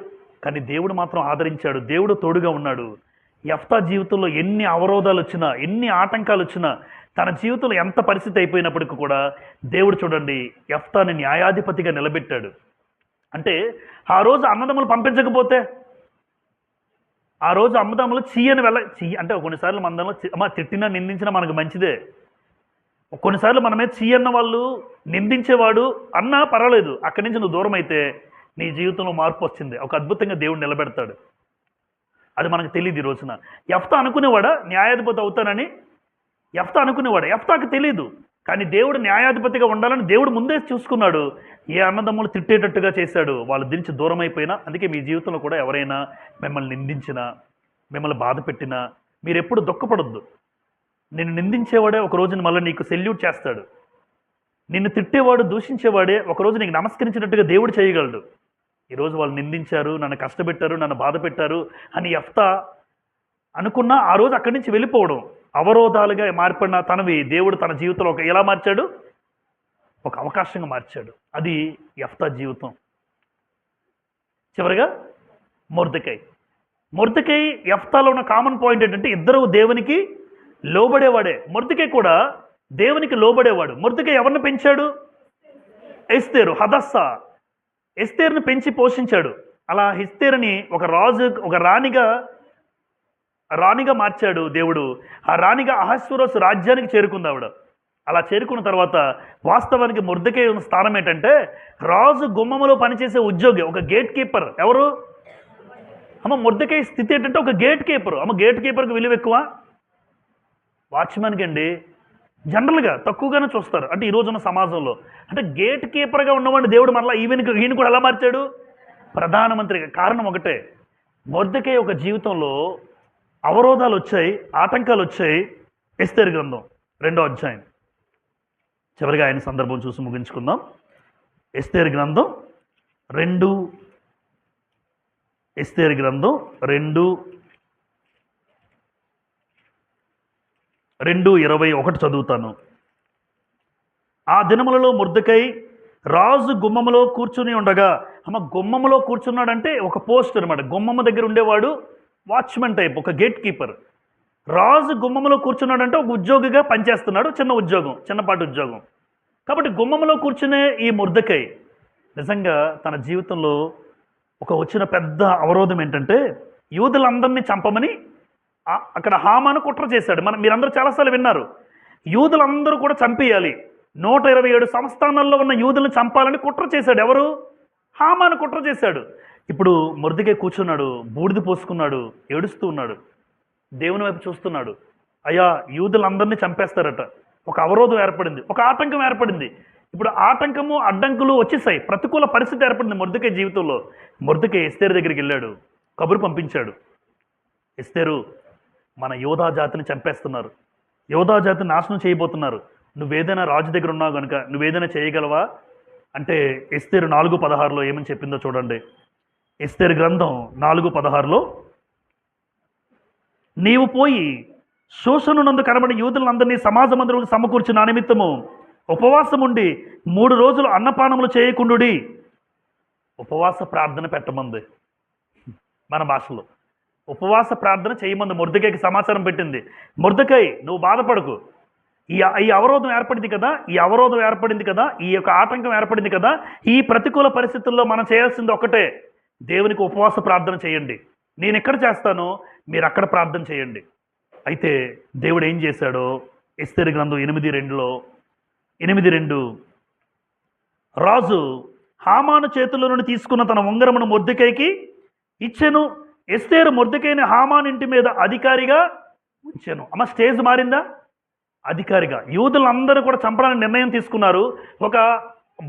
కానీ దేవుడు మాత్రం ఆదరించాడు. దేవుడు తోడుగా ఉన్నాడు. యెఫ్తా జీవితంలో ఎన్ని అవరోధాలు వచ్చినా, ఎన్ని ఆటంకాలు వచ్చినా, తన జీవితంలో ఎంత పరిస్థితి అయిపోయినప్పటికీ కూడా దేవుడు చూడండి యెఫ్తాని న్యాయాధిపతిగా నిలబెట్టాడు. అంటే ఆ రోజు అన్నదమ్ములు పంపించకపోతే, ఆ రోజు అన్నదమ్ములు అంటే కొన్నిసార్లు మన తిట్టినా నిందించినా మనకు మంచిదే. కొన్నిసార్లు మన మీద అన్న వాళ్ళు నిందించేవాడు అన్నా పర్వాలేదు, అక్కడి నుంచి నువ్వు దూరం అయితే నీ జీవితంలో మార్పు వచ్చింది. ఒక అద్భుతంగా దేవుడు నిలబెడతాడు. అది మనకు తెలియదు ఈ రోజున. యెఫ్తా అనుకునేవాడా న్యాయాధిపతి అవుతానని? యెఫ్తా అనుకునేవాడు, యెఫ్తాకు తెలియదు. కానీ దేవుడు న్యాయాధిపతిగా ఉండాలని దేవుడు ముందే చూసుకున్నాడు. ఏ అన్నదమ్ములు తిట్టేటట్టుగా చేశాడు, వాళ్ళు దించి దూరం అయిపోయినా. అందుకే మీ జీవితంలో కూడా ఎవరైనా మిమ్మల్ని నిందించినా, మిమ్మల్ని బాధ పెట్టినా మీరు ఎప్పుడు దుఃఖపడొద్దు. నిన్ను నిందించేవాడే ఒక రోజున మళ్ళీ నీకు సెల్యూట్ చేస్తాడు. నిన్ను తిట్టేవాడు, దూషించేవాడే ఒకరోజు నీకు నమస్కరించినట్టుగా దేవుడు చేయగలడు. ఈరోజు వాళ్ళు నిందించారు, నన్ను కష్టపెట్టారు, నన్ను బాధ పెట్టారు అని యెఫ్తా అనుకున్నా ఆ రోజు అక్కడి నుంచి వెళ్ళిపోవడం, అవరోధాలుగా మారిపడిన తనవి దేవుడు తన జీవితంలో ఎలా మార్చాడు? ఒక అవకాశంగా మార్చాడు. అది యెఫ్తా జీవితం. చివరిగా మొర్దెకై యెఫ్తాలో ఉన్న కామన్ పాయింట్ ఏంటంటే ఇద్దరు దేవునికి లోబడేవాడే. మొర్దెకై కూడా దేవునికి లోబడేవాడు. మొర్దెకై ఎవరిని పెంచాడు? ఎస్తేరు, హదస్సా, ఎస్తేరుని పెంచి పోషించాడు. అలా ఎస్తేరుని ఒక రాణిగా మార్చాడు దేవుడు. ఆ రాణిగా అహష్వేరోషు రాజ్యానికి చేరుకుంది ఆవిడ. అలా చేరుకున్న తర్వాత వాస్తవానికి మొర్దెకై ఉన్న స్థానం ఏంటంటే రాజు గుమ్మములో పనిచేసే ఉద్యోగి, ఒక గేట్ కీపర్. ఎవరు? అమ్మ, మొర్దెకై స్థితి ఏంటంటే ఒక గేట్ కీపర్. అమ్మ, గేట్ కీపర్కి విలువ ఎక్కువ, వాచ్మెన్కి అండి జనరల్గా తక్కువగానే చూస్తారు. అంటే ఈ రోజున్న సమాజంలో అంటే గేట్ కీపర్గా ఉన్నవాడిని దేవుడు మరలా ఈయన కూడా ఎలా మార్చాడు? ప్రధానమంత్రిగా. కారణం ఒకటే, మొర్దెకై ఒక జీవితంలో అవరోధాలు వచ్చాయి, ఆటంకాలు వచ్చాయి. ఎస్తేరు గ్రంథం 2వ అధ్యాయం. చివరిగా ఆయన సందర్భం చూసి ముగించుకుందాం. ఎస్తేరు గ్రంథం 2:21 చదువుతాను. ఆ దినములలో మొర్దెకై రాజు గుమ్మములో కూర్చుని ఉండగా, గుమ్మములో కూర్చున్నాడంటే ఒక పోస్ట్ అనమాట. గుమ్మమ్మ దగ్గర ఉండేవాడు వాచ్మెన్ టైప్, ఒక గేట్ కీపర్. రాజు గుమ్మంలో కూర్చున్నాడంటే ఒక ఉద్యోగిగా పనిచేస్తున్నాడు, చిన్న ఉద్యోగం, చిన్నపాటి ఉద్యోగం. కాబట్టి గుమ్మంలో కూర్చునే ఈ మొర్దెకై నిజంగా తన జీవితంలో వచ్చిన పెద్ద అవరోధం ఏంటంటే యూదులందరినీ చంపమని అక్కడ హామాను కుట్ర చేశాడు. మీరందరూ చాలాసార్లు విన్నారు, యూదులందరూ కూడా చంపేయాలి, 127 సంస్థానాల్లో ఉన్న యూదులను చంపాలని కుట్ర చేశాడు. ఎవరు? హామాను కుట్ర చేశాడు. ఇప్పుడు మొర్దెకై కూర్చున్నాడు, బూడిద పోసుకున్నాడు, ఏడుస్తూ ఉన్నాడు, దేవుని వైపు చూస్తున్నాడు. అయ్యా, యూదులందరినీ చంపేస్తారట. ఒక అవరోధం ఏర్పడింది, ఒక ఆటంకం ఏర్పడింది. ఇప్పుడు ఆటంకము అడ్డంకులు వచ్చేసాయి, ప్రతికూల పరిస్థితి ఏర్పడింది మొర్దెకై జీవితంలో. మొర్దెకై ఎస్తేరు దగ్గరికి వెళ్ళాడు, కబురు పంపించాడు. ఎస్తేరు, మన యోధా జాతిని చంపేస్తున్నారు, యోధా జాతిని నాశనం చేయబోతున్నారు, నువ్వేదైనా రాజు దగ్గర ఉన్నావు కనుక నువ్వేదైనా చేయగలవా అంటే ఎస్తేరు 4:16 ఏమని చెప్పిందో చూడండి. ఎస్తేరు గ్రంథం 4:16, నీవు పోయి శోషణునందు కనబడి యూదులందరినీ సమాజ మందిరంలో సమకూర్చి నా నిమిత్తము ఉపవాసం ఉండి 3 రోజులు అన్నపానములు చేయకుండుడి. ఉపవాస ప్రార్థన పెట్టమంది. మన భాషలో ఉపవాస ప్రార్థన చేయమంది. మొర్దెకైకి సమాచారం పెట్టింది. మొర్దెకై, నువ్వు బాధపడకు, ఈ అవరోధం ఏర్పడింది కదా, ఈ యొక్క ఆటంకం ఏర్పడింది కదా, ఈ ప్రతికూల పరిస్థితుల్లో మనం చేయాల్సింది ఒక్కటే, దేవునికి ఉపవాస ప్రార్థన చేయండి. నేను ఎక్కడ చేస్తానో మీరు అక్కడ ప్రార్థన చేయండి. అయితే దేవుడు ఏం చేశాడో ఎస్తేరు గ్రంథం 8:2 రాజు హామాను చేతుల నుండి తీసుకున్న తన ఉంగరమును మొర్దెకైకి ఇచ్చెను. ఎస్తేరు మొర్దెకైని హామాను ఇంటి మీద అధికారిగా ఉంచెను. అమ్మ, స్టేజ్ మారిందా? అధికారిగా యూదులందరూ కూడా చంపడానికి నిర్ణయం తీసుకున్నారు. ఒక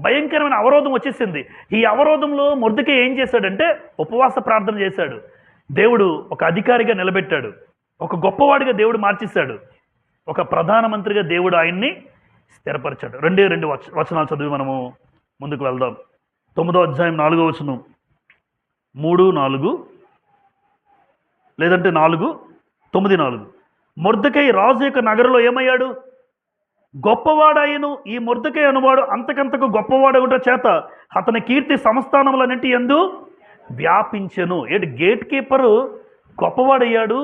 భయంకరమైన అవరోధం వచ్చేసింది. ఈ అవరోధంలో మొర్దెకై ఏం చేశాడంటే ఉపవాస ప్రార్థన చేశాడు. దేవుడు ఒక అధికారిగా నిలబెట్టాడు, ఒక గొప్పవాడిగా దేవుడు మార్చేశాడు, ఒక ప్రధానమంత్రిగా దేవుడు ఆయన్ని స్థిరపరిచాడు. 2 వచనాలు చదివి మనము ముందుకు వెళ్దాం. 9వ అధ్యాయం 4వ వచనం, 3, 4 లేదంటే 4, 9, 4. మొర్దెకై రాజు యొక్క నగరంలో ఏమయ్యాడు? గొప్పవాడాయను. ఈ మొర్దెకై అనువాడు అంతకంతకు గొప్పవాడగుట చేత అతని కీర్తి సంస్థానములన్నింటి యందు వ్యాపించెను. గేట్ కీపరు గొప్పవాడయ్యాడు,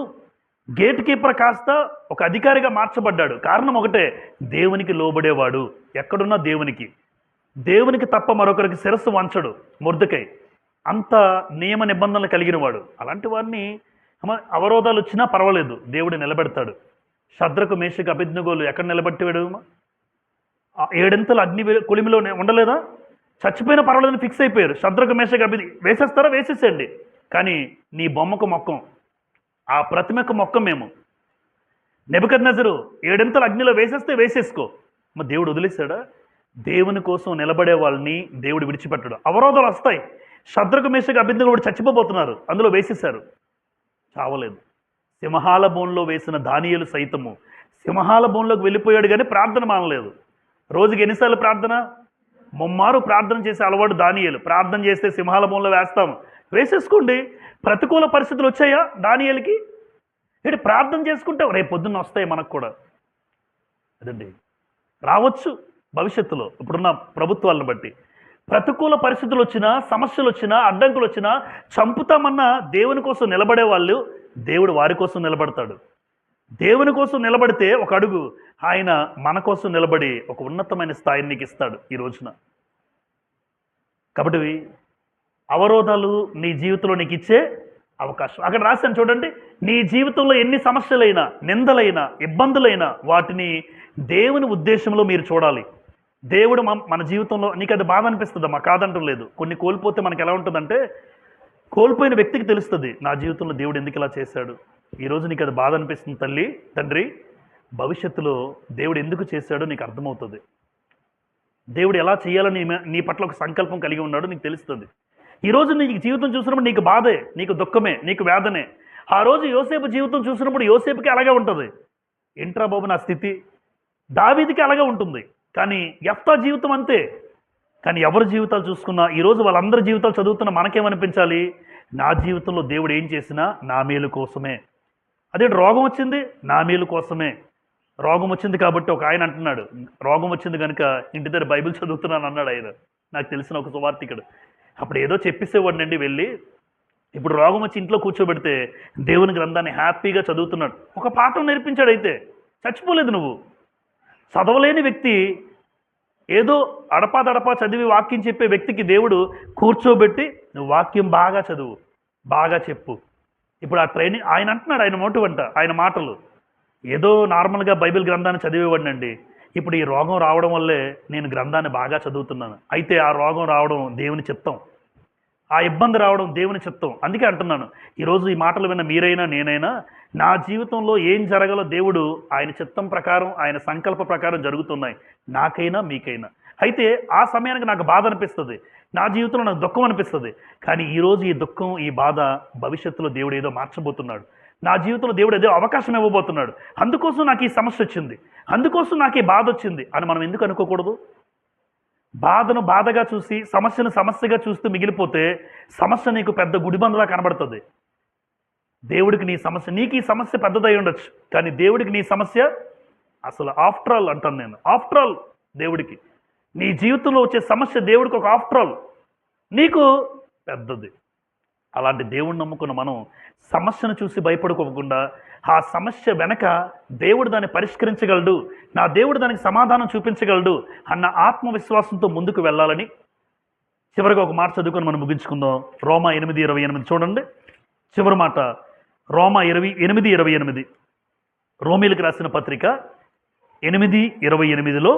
గేట్ కీపర్ కాస్త ఒక అధికారిగా మార్చబడ్డాడు. కారణం ఒకటే, దేవునికి లోబడేవాడు. ఎక్కడున్నా దేవునికి తప్ప మరొకరికి శిరస్సు వంచడు మొర్దెకై. అంత నియమ నిబంధనలు కలిగిన వాడు. అలాంటి వాడిని అవరోధాలు వచ్చినా పర్వాలేదు, దేవుడు నిలబెడతాడు. శద్రకు, మేషకు, అబేద్నెగోలు ఎక్కడ నిలబెట్టాడు? 7 అగ్ని కొలిమిలో ఉండలేదా? చచ్చిపోయినా పర్వాలేదని ఫిక్స్ అయిపోయారు. శద్రకు, మేషకు, వేసేస్తారా? వేసేసేయండి, కానీ నీ బొమ్మకు మొక్కం, ఆ ప్రతిమకు మొక్కం మేము. నెబుకద్నెజరు 7 అగ్నిలో వేసేస్తే వేసేసుకో. మరి దేవుడు వదిలేశాడా? దేవుని కోసం నిలబడే వాళ్ళని దేవుడు విడిచిపెట్టడు. అవరోధాలు వస్తాయి. శద్రకు, మేషకు, అబేద్నెగోలు చచ్చిపోతున్నారు, అందులో వేసేశారు, చావలేదు. సింహాల బోన్లో వేసిన దానియేలు సైతము సింహాల బోన్లోకి వెళ్ళిపోయాడు, కానీ ప్రార్థన మానలేదు. రోజుకి ఎన్నిసార్లు ప్రార్థన? 3 ప్రార్థన చేసే అలవాటు దానియేలు. ప్రార్థన చేస్తే సింహాల బోన్లో వేస్తాం, వేసేసుకోండి. ప్రతికూల పరిస్థితులు వచ్చాయా దానియేలుకి? ప్రార్థన చేసుకుంటే రేపు పొద్దున్న వస్తాయి మనకు కూడా. అదండి, రావచ్చు భవిష్యత్తులో ఇప్పుడున్న ప్రభుత్వాలను బట్టి. ప్రతికూల పరిస్థితులు వచ్చినా, సమస్యలు వచ్చినా, అడ్డంకులు వచ్చినా చంపుతామన్నా దేవుని కోసం నిలబడే వాళ్ళు దేవుడు వారి కోసం నిలబడతాడు. దేవుని కోసం నిలబడితే ఒక అడుగు ఆయన మన కోసం నిలబడి ఒక ఉన్నతమైన స్థాయిని నీకు ఇస్తాడు ఈ రోజున. కాబట్టి అవరోధాలు నీ జీవితంలో నీకు ఇచ్చే అవకాశం. అక్కడ రాశాను చూడండి, నీ జీవితంలో ఎన్ని సమస్యలైనా, నిందలైనా, ఇబ్బందులైనా వాటిని దేవుని ఉద్దేశంలో మీరు చూడాలి. దేవుడు మన జీవితంలో, నీకు అది బాధ అనిపిస్తుందమ్మా, కాదంటం లేదు. కొన్ని కోల్పోతే మనకి ఎలా ఉంటుందంటే, కోల్పోయిన వ్యక్తికి తెలుస్తుంది నా జీవితంలో దేవుడు ఎందుకు ఇలా చేశాడు. ఈరోజు నీకు అది బాధ అనిపిస్తుంది తల్లి, తండ్రి, భవిష్యత్తులో దేవుడు ఎందుకు చేశాడో నీకు అర్థమవుతుంది. దేవుడు ఎలా చేయాలని నీ పట్ల ఒక సంకల్పం కలిగి ఉన్నాడో నీకు తెలుస్తుంది. ఈరోజు నీకు జీవితం చూసినప్పుడు నీకు బాధే, నీకు దుఃఖమే, నీకు వేదనే. ఆ రోజు యోసేపు జీవితం చూసినప్పుడు యోసేపుకి అలాగే ఉంటుంది. ఏంట్రా బాబు నా స్థితి, దావీదుకి అలాగే ఉంటుంది. కానీ యెఫ్తా జీవితం అంతే. కానీ ఎవరి జీవితాలు చూసుకున్నా ఈరోజు వాళ్ళందరి జీవితాలు చదువుతున్న మనకేమనిపించాలి? నా జీవితంలో దేవుడు ఏం చేసినా నా మేలు కోసమే. అదే రోగం వచ్చింది, నా మేలు కోసమే. రోగం వచ్చింది కాబట్టి ఒక ఆయన అంటున్నాడు, రోగం వచ్చింది కనుక ఇంటి దగ్గర బైబిల్ చదువుతున్నాను అన్నాడు ఆయన. నాకు తెలిసిన ఒక సువార్తికుడు. అప్పుడు ఏదో చెప్పేసేవాడినండి వెళ్ళి, ఇప్పుడు రోగం వచ్చి ఇంట్లో కూర్చోబెడితే దేవుని గ్రంథాన్ని హ్యాపీగా చదువుతున్నాడు. ఒక పాఠం నేర్పించాడు, అయితే చచ్చిపోలేదు నువ్వు. చదవలేని వ్యక్తి, ఏదో అడపాదడపా చదివి వాక్యం చెప్పే వ్యక్తికి దేవుడు కూర్చోబెట్టి నువ్వు వాక్యం బాగా చదువు, బాగా చెప్పు. ఇప్పుడు ఆ ట్రైనింగ్ ఆయన అంటున్నాడు, ఆయన మోటివ్ ఆయన మాటలు. ఏదో నార్మల్గా బైబిల్ గ్రంథాన్ని చదివేవాడినండి, ఇప్పుడు ఈ రోగం రావడం వల్లే నేను గ్రంథాన్ని బాగా చదువుతున్నాను. అయితే ఆ రోగం రావడం దేవుని చిత్తం, ఆ ఇబ్బంది రావడం దేవుని చిత్తం. అందుకే అంటున్నాను, ఈరోజు ఈ మాటలు విన్న మీరైనా నేనైనా నా జీవితంలో ఏం జరగాలో దేవుడు ఆయన చిత్తం ప్రకారం, ఆయన సంకల్ప ప్రకారం జరుగుతున్నాయి, నాకైనా మీకైనా. అయితే ఆ సమయానికి నాకు బాధ అనిపిస్తుంది, నా జీవితంలో నాకు దుఃఖం అనిపిస్తుంది. కానీ ఈరోజు ఈ దుఃఖం, ఈ బాధ భవిష్యత్తులో దేవుడు ఏదో మార్చబోతున్నాడు, నా జీవితంలో దేవుడు ఏదో అవకాశం ఇవ్వబోతున్నాడు. అందుకోసం నాకు ఈ సమస్య వచ్చింది, అందుకోసం నాకు ఈ బాధ వచ్చింది అని మనం ఎందుకు అనుకోకూడదు? బాధను బాధగా చూసి, సమస్యను సమస్యగా చూస్తూ మిగిలిపోతే సమస్య నీకు పెద్ద గుడిబందలా కనబడుతుంది. దేవుడికి నీ సమస్య, నీకు ఈ సమస్య పెద్దదై ఉండొచ్చు, కానీ దేవుడికి నీ సమస్య అసలు ఆఫ్టర్ ఆల్ అంటాను నేను. ఆఫ్టర్ ఆల్ దేవుడికి నీ జీవితంలో వచ్చే సమస్య దేవుడికి ఒక ఆఫ్టర్ ఆల్, నీకు పెద్దది. అలాంటి దేవుడిని నమ్ముకున్న మనం సమస్యను చూసి భయపడుకోకుండా ఆ సమస్య వెనక దేవుడు దాన్ని పరిష్కరించగలడు, నా దేవుడు దానికి సమాధానం చూపించగలడు అన్న ఆత్మవిశ్వాసంతో ముందుకు వెళ్ళాలని చివరిగా ఒక మాట చదువుకొని మనం ముగించుకుందాం. రోమా 8:28 చూడండి, చివరి మాట. రోమా 8:28, రోమీలకు రాసిన పత్రిక 8:28లో,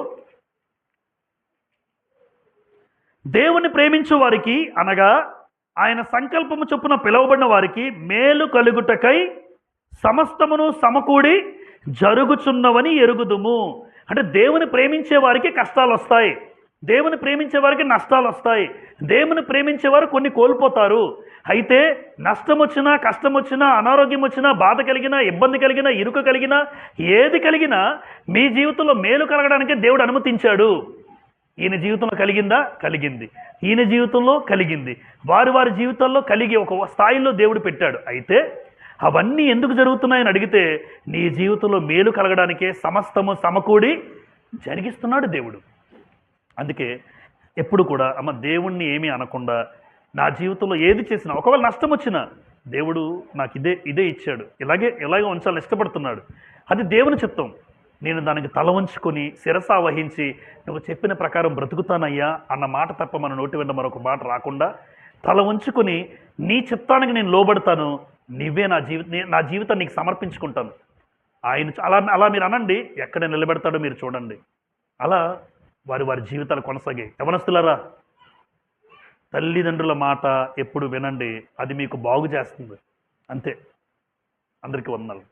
దేవుని ప్రేమించు వారికి అనగా ఆయన సంకల్పము చొప్పున పిలువబడిన వారికి మేలు కలుగుటకై సమస్తమును సమకూడి జరుగుచున్నవని ఎరుగుదుము. అంటే దేవుని ప్రేమించే వారికి కష్టాలు వస్తాయి, దేవుని ప్రేమించే వారికి నష్టాలు వస్తాయి, దేవుని ప్రేమించేవారు కొన్ని కోల్పోతారు. అయితే నష్టం వచ్చినా, కష్టం వచ్చినా, అనారోగ్యం వచ్చినా, బాధ కలిగినా, ఇబ్బంది కలిగినా, ఇరుకు కలిగినా, ఏది కలిగినా మీ జీవితంలో మేలు కలగడానికే దేవుడు అనుమతించాడు. ఈయన జీవితంలో కలిగిందా? కలిగింది. ఈయన జీవితంలో కలిగింది. వారి వారి జీవితాల్లో కలిగి ఒక స్థాయిలో దేవుడు పెట్టాడు. అయితే అవన్నీ ఎందుకు జరుగుతున్నాయని అడిగితే నీ జీవితంలో మేలు కలగడానికే సమస్తము సమకూడి జరిగిస్తున్నాడు దేవుడు. అందుకే ఎప్పుడు కూడా అమ్మ దేవుణ్ణి ఏమీ అనకుండా నా జీవితంలో ఏది చేసినా, ఒకవేళ నష్టం వచ్చినా దేవుడు నాకు ఇదే ఇచ్చాడు, ఇలాగే ఉంచాలని ఇష్టపడుతున్నాడు, అది దేవుని చిత్తం, నేను దానికి తల వంచుకొని శిరస వహించి నువ్వు చెప్పిన ప్రకారం బ్రతుకుతానయ్యా అన్న మాట తప్ప మన నోటి వెంట మరొక మాట రాకుండా తల వంచుకొని నీ చిత్తానికి నేను లోబడతాను, నువ్వే నా జీవితాన్ని నీకు సమర్పించుకుంటాను. ఆయన అలా మీరు అనండి, ఎక్కడ నిలబెడతాడో మీరు చూడండి. అలా వారి జీవితాలు కొనసాగాయి. యవనస్తులారా, తల్లిదండ్రుల మాట ఎప్పుడు వినండి, అది మీకు బాగు చేస్తుంది. అంతే. అందరికీ వందనాలు.